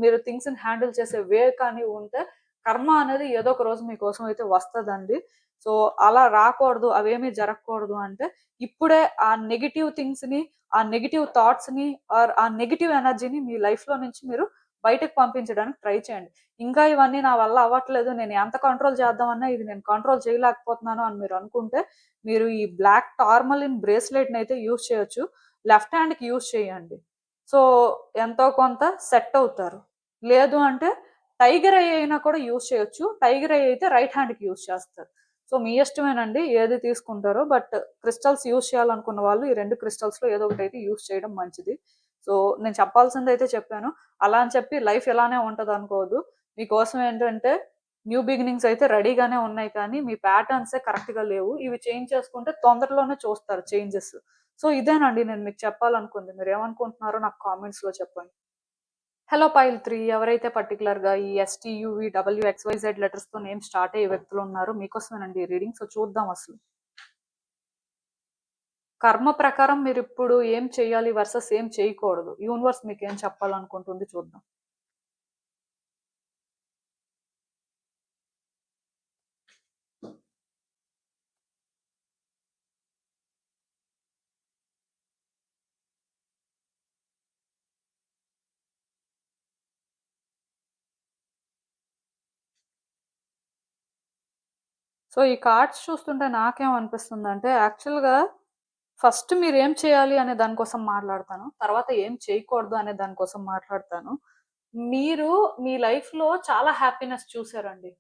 B: మీరు థింగ్స్ ని హ్యాండిల్ చేసే వే కానీ ఉంటే, కర్మ అనేది ఏదో ఒక రోజు మీకోసం అయితే వస్తుందండి. సో అలా రాకూడదు, అవేమీ జరగకూడదు అంటే ఇప్పుడే ఆ నెగిటివ్ థింగ్స్ ని, ఆ నెగిటివ్ థాట్స్ ని, ఆర్ ఆ నెగిటివ్ ఎనర్జీని మీ లైఫ్ లో నుంచి మీరు బయటకు పంపించడానికి ట్రై చేయండి. ఇంకా ఇవన్నీ నా వల్ల అవ్వట్లేదు, నేను ఎంత కంట్రోల్ చేద్దామన్నా ఇది నేను కంట్రోల్ చేయలేకపోతున్నాను అని మీరు అనుకుంటే, మీరు ఈ బ్లాక్ టార్మలిన్ బ్రేస్లెట్ని అయితే యూజ్ చేయొచ్చు. లెఫ్ట్ హ్యాండ్కి యూజ్ చేయండి. సో ఎంతో కొంత సెట్ అవుతారు. లేదు అంటే టైగర్ ఐ అయినా కూడా యూజ్ చేయొచ్చు. టైగర్ ఐ అయితే రైట్ హ్యాండ్కి యూజ్ చేస్తారు. సో మీ ఇష్టమేనండి ఏది తీసుకుంటారో. బట్ క్రిస్టల్స్ యూజ్ చేయాలనుకున్న వాళ్ళు ఈ 2 క్రిస్టల్స్లో ఏదో ఒకటి అయితే యూజ్ చేయడం మంచిది. సో నేను చెప్పాల్సింది అయితే చెప్పాను. అలా అని చెప్పి లైఫ్ ఎలానే ఉంటుంది అనుకోవద్దు. మీకోసం ఏంటంటే న్యూ బిగినింగ్స్ అయితే రెడీగానే ఉన్నాయి, కానీ మీ ప్యాటర్న్సే కరెక్ట్గా లేవు. ఇవి చేంజ్ చేసుకుంటే తొందరలోనే చూస్తారు చేంజెస్. సో ఇదేనండి నేను మీకు చెప్పాలనుకుంది. మీరు ఏమనుకుంటున్నారో నాకు కామెంట్స్లో చెప్పండి. హలో పైల్ 3, ఎవరైతే పర్టికులర్గా ఈ STUVWXYZ లెటర్స్తో నేమ్ స్టార్ట్ అయ్యే వ్యక్తులు ఉన్నారో మీకోసమేనండి ఈ రీడింగ్. సో చూద్దాం అసలు కర్మ ప్రకారం మీరు ఇప్పుడు ఏం చేయాలి వర్సెస్ ఏం చేయకూడదు, యూనివర్స్ మీకు ఏం చెప్పాలనుకుంటుంది చూద్దాం. సో ఈ కార్డ్స్ చూస్తుంటే నాకేమనిపిస్తుంది అంటే, యాక్చువల్గా ఫస్ట్ మీరు ఏం చేయాలి అనే దానికోసం మాట్లాడతాను, తర్వాత ఏం చేయకూడదు అనే దానికోసం మాట్లాడతాను. మీరు మీ లైఫ్లో చాలా హ్యాపీనెస్ చూసారండి,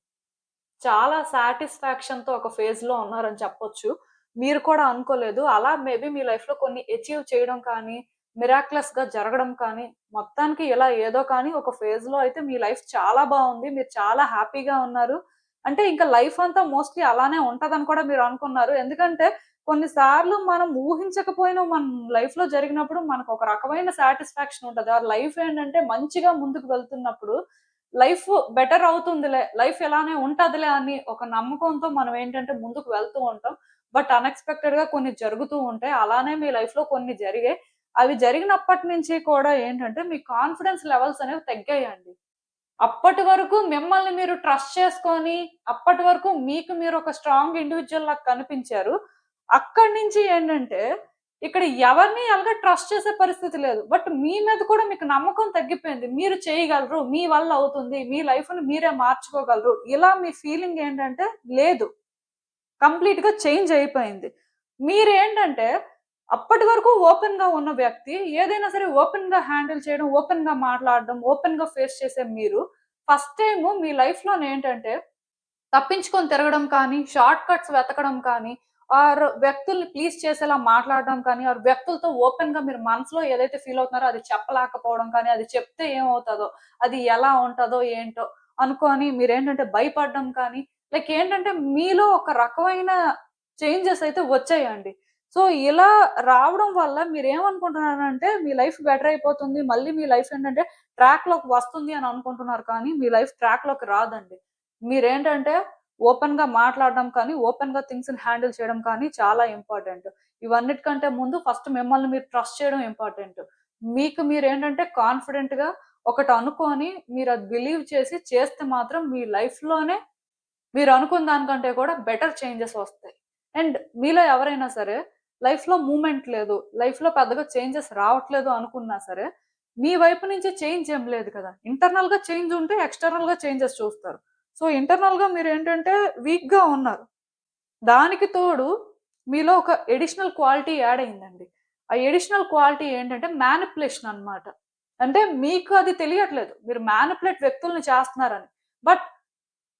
B: చాలా సాటిస్ఫాక్షన్తో ఒక ఫేజ్లో ఉన్నారని చెప్పొచ్చు. మీరు కూడా అనుకోలేదు అలా మేబీ మీ లైఫ్లో కొన్ని అచీవ్ చేయడం కానీ, మిరాక్లస్గా జరగడం కానీ, మొత్తానికి ఇలా ఏదో కానీ ఒక ఫేజ్లో అయితే మీ లైఫ్ చాలా బాగుంది, మీరు చాలా హ్యాపీగా ఉన్నారు. అంటే ఇంకా లైఫ్ అంతా మోస్ట్లీ అలానే ఉంటదని కూడా మీరు అనుకున్నారు. ఎందుకంటే కొన్నిసార్లు మనం ఊహించకపోయినా మన లైఫ్లో జరిగినప్పుడు మనకు ఒక రకమైన సాటిస్ఫాక్షన్ ఉంటుంది. ఆ లైఫ్ ఏంటంటే మంచిగా ముందుకు వెళ్తున్నప్పుడు లైఫ్ బెటర్ అవుతుందిలే, లైఫ్ ఎలానే ఉంటదిలే అని ఒక నమ్మకంతో మనం ఏంటంటే ముందుకు వెళ్తూ ఉంటాం. బట్ అన్ఎక్స్పెక్టెడ్ గా కొన్ని జరుగుతూ ఉంటాయి. అలానే మీ లైఫ్ లో కొన్ని జరిగాయి. అవి జరిగినప్పటి నుంచి కూడా ఏంటంటే మీ కాన్ఫిడెన్స్ లెవెల్స్ అనేవి తగ్గాయండి. అప్పటి వరకు మిమ్మల్ని మీరు ట్రస్ట్ చేసుకొని, అప్పటి వరకు మీకు మీరు ఒక స్ట్రాంగ్ ఇండివిజువల్ లాగా కనిపించారు. అక్కడి నుంచి ఏంటంటే ఇక్కడ ఎవరిని ఎలాగ ట్రస్ట్ చేసే పరిస్థితి లేదు. బట్ మీ మీద కూడా మీకు నమ్మకం తగ్గిపోయింది. మీరు చేయగలరు, మీ వల్ల అవుతుంది, మీ లైఫ్‌ని మీరే మార్చుకోగలరు. ఇలా మీ ఫీలింగ్ ఏంటంటే లేదు. కంప్లీట్‌గా చేంజ్ అయిపోయింది. మీరేంటంటే అప్పటి వరకు ఓపెన్‌గా ఉన్న వ్యక్తి ఏదైనా సరే ఓపెన్‌గా హ్యాండిల్ చేయడం, ఓపెన్‌గా మాట్లాడడం, ఓపెన్‌గా ఫేస్ చేసే మీరు ఫస్ట్ టైము మీ లైఫ్‌లోనేంటంటే తప్పించుకొని తిరగడం కానీ, షార్ట్ కట్స్ వెతకడం కానీ, ఆర్ వ్యక్తుల్ని ప్లీజ్ చేసేలా మాట్లాడడం కానీ, ఆర్ వ్యక్తులతో ఓపెన్‌గా మీరు మనసులో ఏదైతే ఫీల్ అవుతున్నారో అది చెప్పలేకపోవడం కానీ, అది చెప్తే ఏమవుతదో, అది ఎలా ఉంటదో ఏంటో అనుకోని మీరేంటంటే భయపడడం కానీ, లైక్ ఏంటంటే మీలో ఒక రకమైన చేంజెస్ అయితే వచ్చాయండి. సో ఇలా రావడం వల్ల మీరేమనుకుంటున్నారంటే మీ లైఫ్ బెటర్ అయిపోతుంది, మళ్ళీ మీ లైఫ్ ఏంటంటే ట్రాక్‌లోకి వస్తుంది అని అనుకుంటున్నారు, కానీ మీ లైఫ్ ట్రాక్‌లోకి రాదండి. మీరేంటంటే ఓపెన్‌గా మాట్లాడడం కానీ, ఓపెన్‌గా థింగ్స్‌ని హ్యాండిల్ చేయడం కానీ చాలా ఇంపార్టెంట్. ఇవన్నిటికంటే ముందు ఫస్ట్ మిమ్మల్ని మీరు ట్రస్ట్ చేయడం ఇంపార్టెంట్. మీకు మీరేంటంటే కాన్ఫిడెంట్‌గా ఒకటి అనుకోని మీరది బిలీవ్ చేసి చేస్తే మాత్రం మీ లైఫ్‌లోనే మీరు అనుకున్న దానికంటే కూడా బెటర్ చేంజెస్ వస్తాయి. అండ్ మీలో ఎవరైనా సరే లైఫ్‌లో మూవ్‌మెంట్ లేదు, లైఫ్‌లో పెద్దగా చేంజెస్ రావట్లేదు అనుకున్నా సరే, మీ వైపు నుంచి చేంజ్ ఏం లేదు కదా. ఇంటర్నల్‌గా చేంజ్ ఉంటే ఎక్స్‌టర్నల్‌గా చేంజెస్ చూస్తారు. సో, ఇంటర్నల్‌గా మీరేంటంటే వీక్‌గా ఉన్నారు. దానికి తోడు మీలో ఒక అడిషనల్ క్వాలిటీ యాడ్ అయిందండి. ఆ అడిషనల్ క్వాలిటీ ఏంటంటే మ్యానిప్యులేషన్ అన్నమాట. అంటే మీకు అది తెలియట్లేదు. మీరు మ్యానిప్యులేట్ వ్యక్తుల్ని చేస్తున్నారని. బట్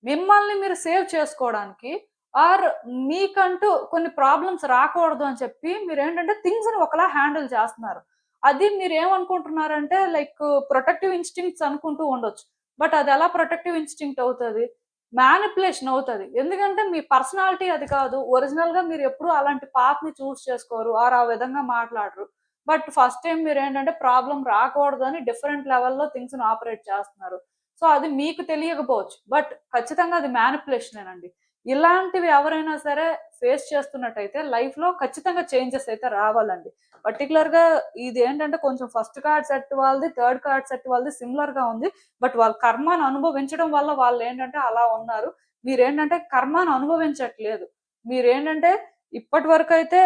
B: మిమ్మల్ని మీరు సేవ్ చేసుకోవడానికి ఆర్ మీకంటూ కొన్ని ప్రాబ్లమ్స్ రాకూడదు అని చెప్పి మీరేంటంటే థింగ్స్‌ని ఒకలా హ్యాండిల్ చేస్తున్నారు. అది మీరేమనుకుంటున్నారంటే లైక్ ప్రొటెక్టివ్ ఇన్‌స్టింక్ట్స్ అనుకుంటూ ఉండొచ్చు. బట్ అదెలా ప్రొటెక్టివ్ ఇన్‌స్టింక్ట్ అవుతది? మ్యానిప్యులేషన్ అవుతది. ఎందుకంటే మీ పర్సనాలిటీ అది కాదు. ఒరిజినల్‌గా మీరెప్పుడు అలాంటి పాత్‌ని చేసుకోరు. ఆర్ ఆ విధంగా మాట్లాడరు. బట్ ఫస్ట్ టైమ్ మీరేంటంటే ప్రాబ్లమ్ రాకూడదని డిఫరెంట్ లెవెల్‌లో థింగ్స్‌ని ఆపరేట్ చేస్తున్నారు. సో, అది మీకు తెలియకపోవచ్చు. బట్ ఖచ్చితంగా అది మ్యానిప్యులేషనేనండి. ఇలాంటివి ఎవరైనా సరే ఫేస్ చేస్తున్నట్టయితే లైఫ్‌లో ఖచ్చితంగా చేంజెస్ అయితే రావాలండి. పర్టిక్యులర్‌గా ఇదేంటంటే కొంచెం ఫస్ట్ కార్డ్ సెట్ వాళ్ళది, థర్డ్ కార్డ్ సెట్ వాళ్ళది సిమిలర్‌గా ఉంది. బట్ వాళ్ళు కర్మను అనుభవించడం వల్ల వాళ్ళేంటంటే అలా ఉన్నారు. మీరేంటంటే కర్మను అనుభవించట్లేదు. మీరేంటంటే ఇప్పటి వరకైతే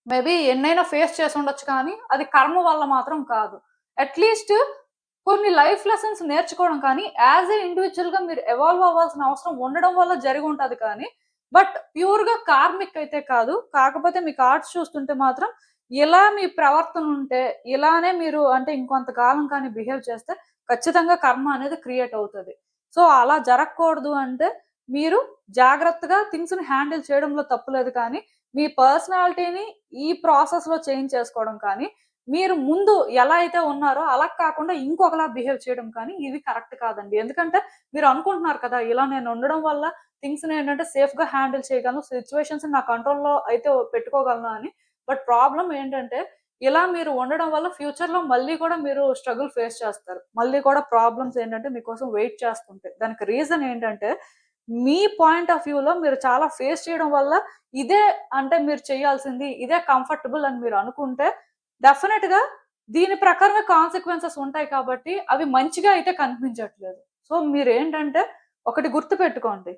B: మేబీ ఎన్నైనా ఫేస్ చేసుండొచ్చు కానీ, అది కర్మ వల్ల మాత్రం కాదు. అట్‌లీస్ట్ కొన్ని లైఫ్ లెసన్స్ నేర్చుకోవడం కానీ, యాస్ ఎ ఇండివిడ్యుయల్‌గా మీరు ఎవాల్వ్ అవ్వాల్సిన అవసరం ఉండడం వల్ల జరిగుంటది కానీ, బట్ ప్యూర్‌గా కార్మిక్ అయితే కాదు. కాకపోతే మీ కార్డ్స్ చూస్తుంటే మాత్రం ఇలా మీ ప్రవర్తన ఉంటే, ఇలానే మీరు అంటే ఇంకొంత కాలం కానీ బిహేవ్ చేస్తే ఖచ్చితంగా కర్మ అనేది క్రియేట్ అవుతది. సో, అలా జరగకూడదు అంటే మీరు జాగ్రత్తగా థింగ్స్‌ని హ్యాండిల్ చేయడంలో తప్పు లేదు కానీ, మీ పర్సనాలిటీని ఈ ప్రాసెస్‌లో చేంజ్ చేసుకోవడం కానీ, మీరు ముందు ఎలా అయితే ఉన్నారో అలా కాకుండా ఇంకొకలా బిహేవ్ చేయడం కానీ ఇవి కరెక్ట్ కాదండి. ఎందుకంటే మీరు అనుకుంటున్నారు కదా! ఇలా నేను ఉండడం వల్ల థింగ్స్‌ని ఏంటంటే సేఫ్‌గా హ్యాండిల్ చేయగలను. సిట్యుయేషన్స్‌ని నా కంట్రోల్‌లో అయితే పెట్టుకోగలను అని. బట్ ప్రాబ్లమ్ ఏంటంటే ఇలా మీరు ఉండడం వల్ల ఫ్యూచర్‌లో మళ్ళీ కూడా మీరు స్ట్రగుల్ ఫేస్ చేస్తారు. మళ్ళీ కూడా ప్రాబ్లమ్స్ ఏంటంటే మీకోసం వెయిట్ చేస్తుంటాయి. దానికి రీజన్ ఏంటంటే మీ పాయింట్ ఆఫ్ వ్యూలో మీరు చాలా ఫేస్ చేయడం వల్ల ఇదే అంటే మీరు చేయాల్సింది, ఇదే కంఫర్టబుల్ అని మీరు అనుకుంటే డెఫినెట్‌గా దీని ప్రకారమే కాన్సీక్వెన్సెస్ ఉంటాయి కాబట్టి అవి మంచిగా అయితే కనిపించట్లేదు. సో, మీరేంటంటే ఒకటి గుర్తుపెట్టుకోండి.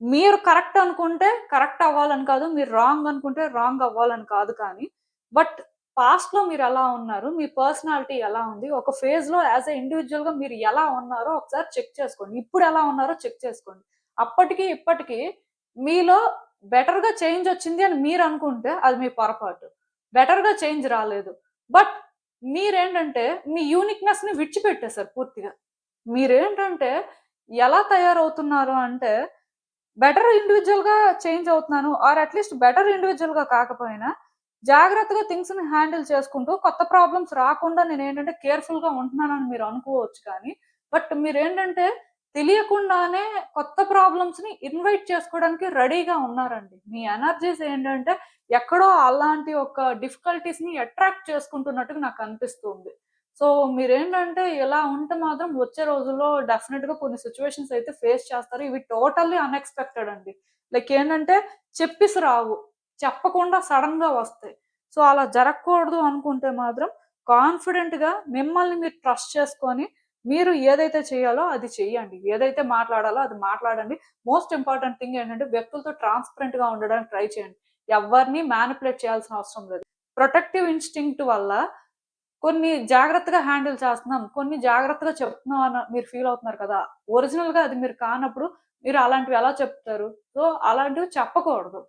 B: మీరు కరెక్ట్ అనుకుంటే కరెక్ట్ అవ్వాలని కాదు. మీరు రాంగ్ అనుకుంటే రాంగ్ అవ్వాలని కాదు కానీ, బట్ పాస్ట్‌లో మీరెలా ఉన్నారు? మీ పర్సనాలిటీ ఎలా ఉంది? ఒక ఫేజ్‌లో యాస్ ఎ ఇండివిడ్యుయల్‌గా మీరు ఎలా ఉన్నారో ఒకసారి చెక్ చేసుకోండి. ఇప్పుడు ఎలా ఉన్నారో చెక్ చేసుకోండి. అప్పటికి, ఇప్పటికి మీలో బెటర్‌గా చేంజ్ వచ్చింది అని మీరనుకుంటే అది మీ పొరపాటు. బెటర్‌గా చేంజ్ రాలేదు. బట్ మీరేంటంటే మీ యూనిక్‌నెస్‌ని విడిచిపెట్టేసారు పూర్తిగా. మీరేంటంటే ఎలా తయారవుతున్నారు అంటే బెటర్ ఇండివిడ్యుయల్‌గా చేంజ్ అవుతున్నాను. ఆర్ అట్‌లీస్ట్ బెటర్ ఇండివిడ్యుయల్‌గా కాకపోయినా, జాగ్రత్తగా థింగ్స్‌ని హ్యాండిల్ చేసుకుంటూ కొత్త ప్రాబ్లమ్స్ రాకుండా నేనేంటంటే కేర్‌ఫుల్‌గా ఉంటున్నానని మీరు అనుకోవచ్చు కానీ, బట్ మీరేంటంటే తెలియకుండానే కొత్త ప్రాబ్లమ్స్‌ని ఇన్వైట్ చేసుకోవడానికి రెడీగా ఉన్నారండి. మీ ఎనర్జీస్ ఏంటంటే ఎక్కడో అలాంటి ఒక డిఫికల్టీస్‌ని అట్రాక్ట్ చేసుకుంటున్నట్టుగా నాకనిపిస్తుంది. సో, మీరేంటంటే ఇలా ఉంటే మాత్రం వచ్చే రోజుల్లో డెఫినిట్‌గా కొన్ని సిట్యుయేషన్స్ అయితే ఫేస్ చేస్తారు. ఇవి టోటల్లీ అన్‌ఎక్స్‌పెక్టెడ్ అండి. లైక్ ఏంటంటే చెప్పిసి రావు. చెప్పకుండా సడెన్‌గా వస్తాయి. సో, అలా జరగకూడదు అనుకుంటే మాత్రం కాన్ఫిడెంట్‌గా మిమ్మల్ని మీరు ట్రస్ట్ చేసుకొని, మీరు ఏదైతే చేయాలో అది చెయ్యండి. ఏదైతే మాట్లాడాలో అది మాట్లాడండి. మోస్ట్ ఇంపార్టెంట్ థింగ్ ఏంటంటే వ్యక్తులతో ట్రాన్స్‌పరెంట్‌గా ఉండడానికి ట్రై చేయండి. ఎవ్వరిని మ్యానిప్యులేట్ చేయాల్సిన అవసరం లేదు. ప్రొటెక్టివ్ ఇన్‌స్టింక్ట్ వల్ల కొన్ని జాగ్రత్తగా హ్యాండిల్ చేస్తున్నాం. కొన్ని జాగ్రత్తగా చెప్తున్నాం అని మీరు ఫీల్ అవుతున్నారు కదా! ఒరిజినల్‌గా అది మీరు కానప్పుడు మీరు అలాంటివి ఎలా చెప్తారు? సో, అలాంటివి చెప్పకూడదు.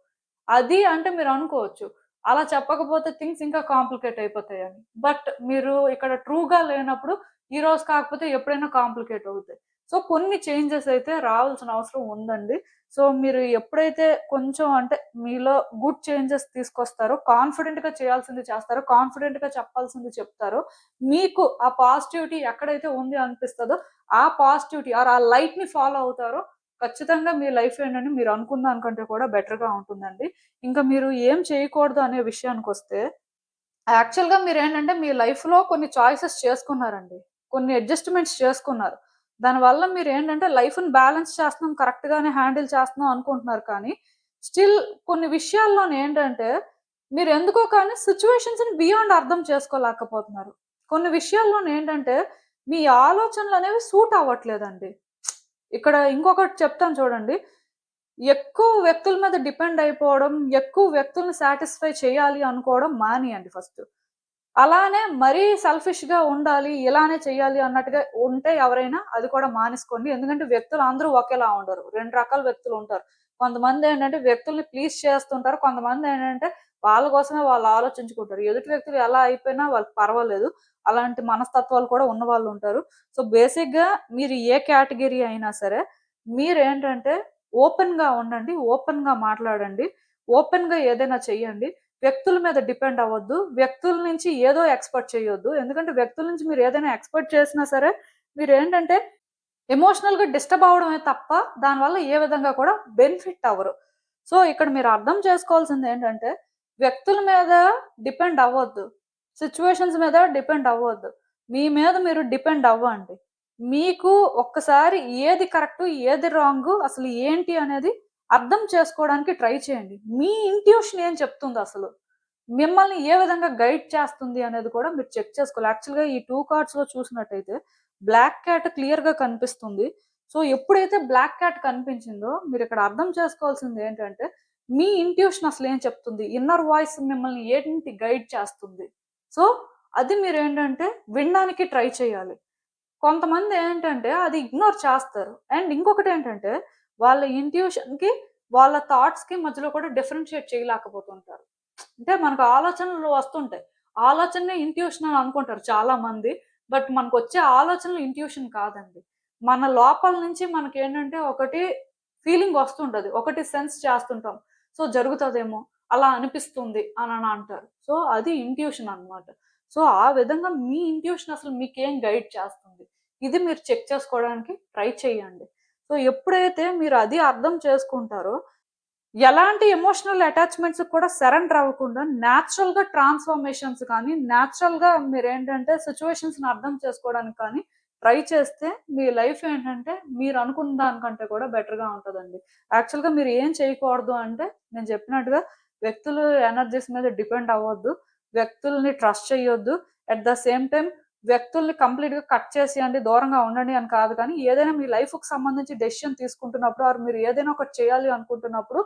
B: అది అంటే మీరు అనుకోవచ్చు. అలా చెప్పకపోతే థింగ్స్ ఇంకా కాంప్లికేట్ అయిపోతాయని. బట్ మీరు ఇక్కడ ట్రూగా లేనప్పుడు ఈరోజు కాకపోతే ఎప్పుడైనా కాంప్లికేట్ అవుతాయి. సో, కొన్ని చేంజెస్ అయితే రావాల్సిన అవసరం ఉందండి. సో, మీరు ఎప్పుడైతే కొంచెం అంటే మీలో గుడ్ చేంజెస్ తీసుకొస్తారో, కాన్ఫిడెంట్‌గా చేయాల్సింది చేస్తారో, కాన్ఫిడెంట్‌గా చెప్పాల్సింది చెప్తారో, మీకు ఆ పాజిటివిటీ ఎక్కడైతే ఉంది అనిపిస్తదో, ఆ పాజిటివిటీ ఆర్ ఆ లైట్‌ని ఫాలో అవుతారో, ఖచ్చితంగా మీ లైఫ్ ఏంటంటే మీరు అనుకున్న దానికంటే కూడా బెటర్‌గా ఉంటుందండి. ఇంకా మీరు ఏం చేయకూడదు అనే విషయానికొస్తే, యాక్చువల్‌గా మీరేంటంటే మీ లైఫ్‌లో కొన్ని చాయిసెస్ చేసుకున్నారండి. కొన్ని అడ్జస్ట్‌మెంట్స్ చేసుకున్నారు. దానివల్ల మీరేంటంటే లైఫ్‌ని బ్యాలెన్స్ చేస్తున్నాం, కరెక్ట్‌గానే హ్యాండిల్ చేస్తున్నాం అనుకుంటున్నారు కానీ, స్టిల్ కొన్ని విషయాల్లోనేంటంటే, మీరెందుకో కానీ సిట్యుయేషన్స్‌ని బియాండ్ అర్థం చేసుకోలేకపోతున్నారు. కొన్ని విషయాల్లోనేంటంటే, మీ ఆలోచనలనేవి సూట్ అవ్వట్లేదండి. ఇక్కడ ఇంకొకటి చెప్తాను చూడండి. ఎక్కువ వ్యక్తుల మీద డిపెండ్ అయిపోవడం, ఎక్కువ వ్యక్తుల్ని సాటిస్ఫై చేయాలి అనుకోవడం మానేయండి ఫస్ట్. అలానే మరీ సెల్ఫిష్‌గా ఉండాలి, ఇలానే చేయాలి అన్నట్టుగా ఉంటే ఎవరైనా అది కూడా మానేసుకోండి. ఎందుకంటే వ్యక్తులు అందరూ ఒకేలా ఉండరు. 2 రకాల వ్యక్తులుంటారు. కొంతమందేంటంటే వ్యక్తుల్ని ప్లీజ్ చేస్తుంటారు. కొంతమందేంటంటే వాళ్ళ కోసమే వాళ్ళు ఆలోచించుకుంటారు. ఎదుటి వ్యక్తులు ఎలా అయిపోయినా వాళ్ళకి పర్వాలేదు. అలాంటి మనస్తత్వాలు కూడా ఉన్నవాళ్ళుంటారు. సో, బేసిక్‌గా మీరు ఏ కేటగరీ అయినా సరే మీరేంటంటే ఓపెన్‌గా ఉండండి. ఓపెన్‌గా మాట్లాడండి. ఓపెన్‌గా ఏదైనా చెయ్యండి. వ్యక్తుల మీద డిపెండ్ అవ్వద్దు. వ్యక్తుల నుంచి ఏదో ఎక్స్‌పెక్ట్ చేయొద్దు. ఎందుకంటే వ్యక్తుల నుంచి మీరు ఏదైనా ఎక్స్‌పెక్ట్ చేసినా సరే, మీరేంటంటే ఎమోషనల్‌గా డిస్టర్బ్ అవ్వడమే తప్ప, దానివల్ల ఏ విధంగా కూడా బెనిఫిట్ అవ్వరు. సో, ఇక్కడ మీరు అర్థం చేసుకోవాల్సిందేంటంటే, వ్యక్తుల మీద డిపెండ్ అవ్వద్దు. సిట్యుయేషన్స్ మీద డిపెండ్ అవ్వద్దు. మీ మీద మీరు డిపెండ్ అవ్వండి. మీకు ఒక్కసారి ఏది కరెక్టు, ఏది రాంగు, అసలు ఏంటి అనేది అర్థం చేసుకోవడానికి ట్రై చేయండి. మీ ఇంట్యూషన్ ఏం చెప్తుందసలు? మిమ్మల్ని ఏ విధంగా గైడ్ చేస్తుంది అనేది కూడా మీరు చెక్ చేసుకోవాలి. యాక్చువల్‌గా ఈ 2 కార్డ్స్‌లో చూసినట్టయితే బ్లాక్ క్యాట్ క్లియర్‌గా కనిపిస్తుంది. సో, ఎప్పుడైతే బ్లాక్ క్యాట్ కనిపించిందో మీరిక్కడ అర్థం చేసుకోవాల్సింది ఏంటంటే, మీ ఇంట్యూషన్ అసలేం చెప్తుంది? ఇన్నర్ వాయిస్ మిమ్మల్ని ఏంటి గైడ్ చేస్తుంది? సో, అది మీరేంటంటే వినడానికి ట్రై చేయాలి. కొంతమందేంటంటే అది ఇగ్నోర్ చేస్తారు. అండ్ ఇంకొకటేంటంటే వాళ్ళ ఇంట్యూషన్‌కి, వాళ్ళ థాట్స్‌కి మధ్యలో కూడా డిఫరెన్షియేట్ చేయలేకపోతుంటారు. అంటే మనకు ఆలోచనలు వస్తుంటాయి. ఆలోచననే ఇంట్యూషన్ అని అనుకుంటారు చాలా మంది. బట్ మనకొచ్చే ఆలోచనలు ఇంట్యూషన్ కాదండి. మన లోపల నుంచి మనకేంటంటే ఒకటి ఫీలింగ్ వస్తుంటది. ఒకటి సెన్స్ చేస్తుంటాం. సో, జరుగుతదేమో, అలా అనిపిస్తుంది అనని అంటారు. సో, అది ఇంట్యూషన్ అన్నమాట. సో, ఆ విధంగా మీ ఇంట్యూషన్ అసలు మీకేం గైడ్ చేస్తుంది? ఇది మీరు చెక్ చేసుకోవడానికి ట్రై చేయండి. సో, ఎప్పుడైతే మీరు అది అర్థం చేసుకుంటారో ఎలాంటి ఎమోషనల్ అటాచ్‌మెంట్స్‌కి కూడా సరెండర్ అవ్వకుండా నేచురల్‌గా ట్రాన్స్‌ఫర్మేషన్స్ కానీ, నేచురల్‌గా మీరేంటంటే సిట్యుయేషన్స్‌ని అర్థం చేసుకోవడానికి కానీ ట్రై చేస్తే మీ లైఫ్ ఏంటంటే మీరనుకున్న దానికంటే కూడా బెటర్‌గా ఉంటదండి. యాక్చువల్‌గా మీరు ఏం చేయకూడదు అంటే నేను చెప్పినట్టుగా వ్యక్తులు ఎనర్జీస్ మీద డిపెండ్ అవ్వద్దు. వ్యక్తుల్ని ట్రస్ట్ చేయొద్దు. అట్ ద సేమ్ టైమ్ వ్యక్తుల్ని కంప్లీట్‌గా కట్ చేసేయండి, దూరంగా ఉండండి అని కాదు కానీ, ఏదైనా మీ లైఫ్‌కి సంబంధించి డెసిషన్ తీసుకుంటున్నప్పుడు ఆర్ మీరు ఏదైనా ఒకటి చేయాలి అనుకుంటున్నప్పుడు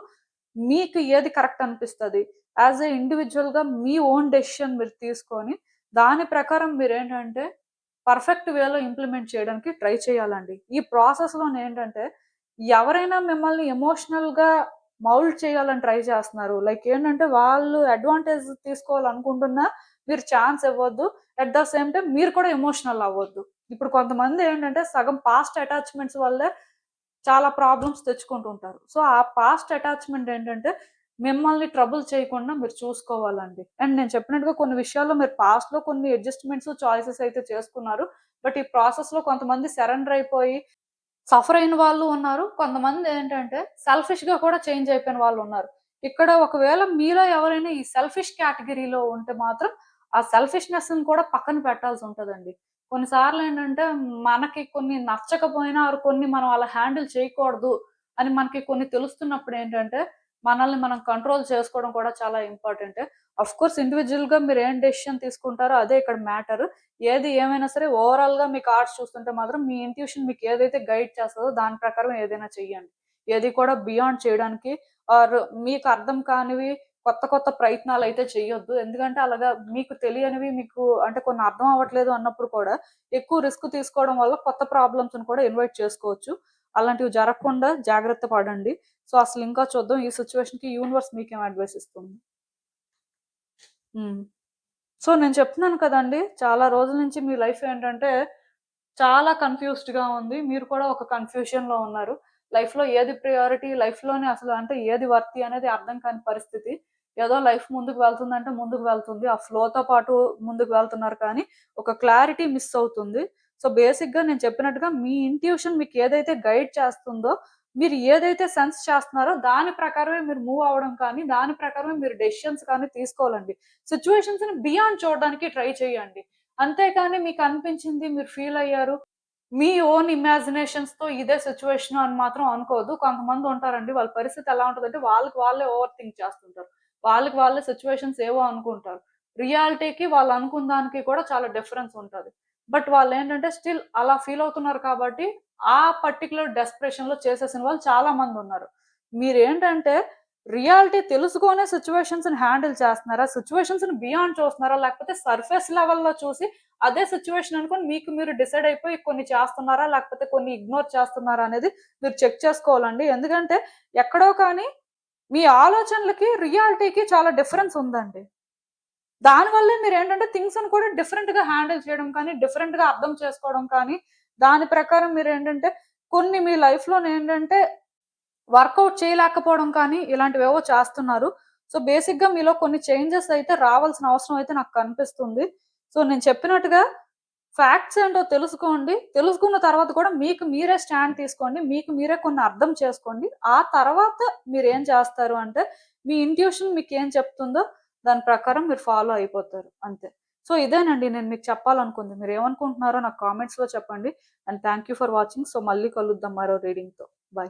B: మీకు ఏది కరెక్ట్ అనిపిస్తది? యాస్ ఎ ఇండివిడ్యుయల్‌గా మీ ఓన్ డెసిషన్ మీరు తీసుకొని, దాని ప్రకారం మీరేంటంటే పర్ఫెక్ట్ వేలో ఇంప్లిమెంట్ చేయడానికి ట్రై చేయాలండి. ఈ ప్రాసెస్‌లోనేంటంటే ఎవరైనా మిమ్మల్ని ఎమోషనల్‌గా మౌల్డ్ చేయాలని ట్రై చేస్తున్నారు. లైక్ ఏంటంటే వాళ్ళు అడ్వాంటేజ్ తీసుకోవాలనుకుంటున్నా మీరు ఛాన్స్ ఇవ్వద్దు. అట్ ద సేమ్ టైమ్ మీరు కూడా ఎమోషనల్ అవ్వద్దు. ఇప్పుడు కొంతమందేంటంటే సగం పాస్ట్ అటాచ్‌మెంట్స్ వల్లే చాలా ప్రాబ్లమ్స్ తెచ్చుకుంటూ ఉంటారు. సో, ఆ పాస్ట్ అటాచ్‌మెంట్ ఏంటంటే, మిమ్మల్ని ట్రబుల్ చేయకుండా మీరు చూసుకోవాలండి. అండ్ నేను చెప్పినట్టుగా కొన్ని విషయాల్లో మీరు పాస్ట్‌లో కొన్ని అడ్జస్ట్‌మెంట్స్, చాయిసెస్ అయితే చేసుకున్నారు. బట్ ఈ ప్రాసెస్‌లో కొంతమంది సరెండర్ అయిపోయి సఫర్ అయిన వాళ్ళు ఉన్నారు. కొంతమందేంటంటే సెల్ఫిష్‌గా కూడా చేంజ్ అయిపోయిన వాళ్ళున్నారు. ఇక్కడ ఒకవేళ మీలో ఎవరైనా ఈ సెల్ఫిష్ కేటగరీలో ఉంటే మాత్రం, ఆ సెల్ఫిష్‌నెస్‌ని కూడా పక్కన పెట్టాల్సుంటదండి. కొన్ని సార్లేంటంటే మనకి కొన్ని నచ్చకపోయినా ఆర్ కొన్ని మనం అలా హ్యాండిల్ చేయకూడదు అని మనకి కొన్ని తెలుస్తున్నప్పుడేంటంటే, మనల్ని మనం కంట్రోల్ చేసుకోవడం కూడా చాలా ఇంపార్టెంటే. ఆఫ్‌కోర్స్ ఇండివిడ్యుయల్‌గా మీరేం డెసిషన్ తీసుకుంటారో అదే ఇక్కడ మ్యాటర్. ఏది ఏమైనా సరే ఓవరాల్‌గా మీ కార్డ్స్ చూస్తుంటే మాత్రం మీ ఇంట్యూషన్ మీకు ఏదైతే గైడ్ చేస్తదో దాని ప్రకారం ఏదైనా చెయ్యండి. ఏది కూడా బియాండ్ చేయడానికి ఆర్ మీకు అర్థం కానివి కొత్త కొత్త ప్రయత్నాలైతే చెయ్యొద్దు. ఎందుకంటే అలాగా మీకు తెలియనివి మీకు అంటే కొన్ని అర్థం అవ్వట్లేదు అన్నప్పుడు కూడా ఎక్కువ రిస్క్ తీసుకోవడం వల్ల కొత్త ప్రాబ్లమ్స్‌ని కూడా ఇన్వైట్ చేసుకోవచ్చు. అలాంటివి జరగకుండా జాగ్రత్త పడండి. సో, అసలు ఇంకా చూద్దాం ఈ సిట్యుయేషన్‌కి యూనివర్స్ మీకేం అడ్వైస్ ఇస్తుంది. హ్మ్. సో, నేను చెప్తున్నాను కదండీ! చాలా రోజుల నుంచి మీ లైఫ్ ఏంటంటే, చాలా కన్‌ఫ్యూజ్డ్‌గా ఉంది. మీరు కూడా ఒక కన్‌ఫ్యూషన్‌లో ఉన్నారు. లైఫ్‌లో ఏది ప్రియారిటీ, లైఫ్‌లోనే అసలు అంటే ఏది వర్తీ అనేది అర్థం కాని పరిస్థితి. ఏదో లైఫ్ ముందుకు వెళ్తుందంటే ముందుకు వెళ్తుంది. ఆ ఫ్లోతో పాటు ముందుకు వెళ్తున్నారు కానీ, ఒక క్లారిటీ మిస్ అవుతుంది. సో, బేసిక్‌గా నేను చెప్పినట్టుగా మీ ఇంట్యూషన్ మీకు ఏదైతే గైడ్ చేస్తుందో, మీరు ఏదైతే సెన్స్ చేస్తున్నారో దాని ప్రకారమే మీరు మూవ్ అవ్వడం కానీ, దాని ప్రకారమే మీరు డెసిషన్స్ కానీ తీసుకోవాలండి. సిట్యుయేషన్స్‌ని బియాండ్ చూడడానికి ట్రై చేయండి. అంతేకాని మీకనిపించింది, మీరు ఫీలయ్యారు. మీ ఓన్ ఇమాజినేషన్స్‌తో ఇదే సిట్యుయేషన్ అని మాత్రం అనుకోవద్దు. కొంతమందుంటారండి, వాళ్ళ పరిస్థితి ఎలా ఉంటదంటే, వాళ్ళకి వాళ్ళే ఓవర్ థింక్ చేస్తుంటారు. వాళ్ళకి వాళ్ళే సిట్యుయేషన్స్ ఏవో అనుకుంటారు. రియాలిటీకి వాళ్ళు అనుకున్న దానికి కూడా చాలా డిఫరెన్స్ ఉంటది. బట్ వాళ్ళేంటంటే స్టిల్ అలా ఫీల్ అవుతున్నారు కాబట్టి, ఆ పర్టిక్యులర్ డెస్పరేషన్‌లో చేసేసిన వాళ్ళు చాలా మందున్నారు. మీరేంటంటే రియాలిటీ తెలుసుకొనే సిచ్యువేషన్స్ ని హ్యాండిల్ చేస్తున్నారా, సిచ్యువేషన్స్ ని బియాండ్ చూస్తున్నారా, లేకపోతే సర్ఫేస్ లెవెల్లో చూసి అదే సిచ్యువేషన్ అనుకుని మీకు మీరు డిసైడ్ అయిపోయి కొన్ని చేస్తున్నారా, లేకపోతే కొన్ని ఇగ్నోర్ చేస్తున్నారా అనేది మీరు చెక్ చేసుకోవాలండి. ఎందుకంటే ఎక్కడో కానీ మీ ఆలోచనలకి రియాలిటీకి చాలా డిఫరెన్స్ ఉందండి. దానివల్లే మీరు ఏంటంటే థింగ్స్ ని కూడా డిఫరెంట్ గా హ్యాండిల్ చేయడం కానీ, డిఫరెంట్ గా అర్థం చేసుకోవడం కానీ, దాని ప్రకారం మీరు ఏంటంటే కొన్ని మీ లైఫ్ లో ఏంటంటే వర్కౌట్ చేయలేకపోవడం కానీ ఇలాంటివేవో చేస్తున్నారు. సో, బేసిక్‌గా మీలో కొన్ని చేంజెస్ అయితే రావాల్సిన అవసరం అయితే నాకు కనిపిస్తుంది. సో, నేను చెప్పినట్టుగా ఫ్యాక్ట్స్ ఏంటో తెలుసుకోండి. తెలుసుకున్న తర్వాత కూడా మీకు మీరే స్టాండ్ తీసుకోండి. మీకు మీరే కొన్ని అర్థం చేసుకోండి. ఆ తర్వాత మీరేం చేస్తారు అంటే, మీ ఇంట్యూషన్ మీకేం చెప్తుందో దాని ప్రకారం మీరు ఫాలో అయిపోతారు అంతే. సో, ఇదేనండి నేను మీకు చెప్పాలనుకుంది. మీరేమనుకుంటున్నారో నాకు కామెంట్స్‌లో చెప్పండి. And thank you for watching. So, మళ్ళీ కలుద్దాం మరో రీడింగ్‌తో. బై.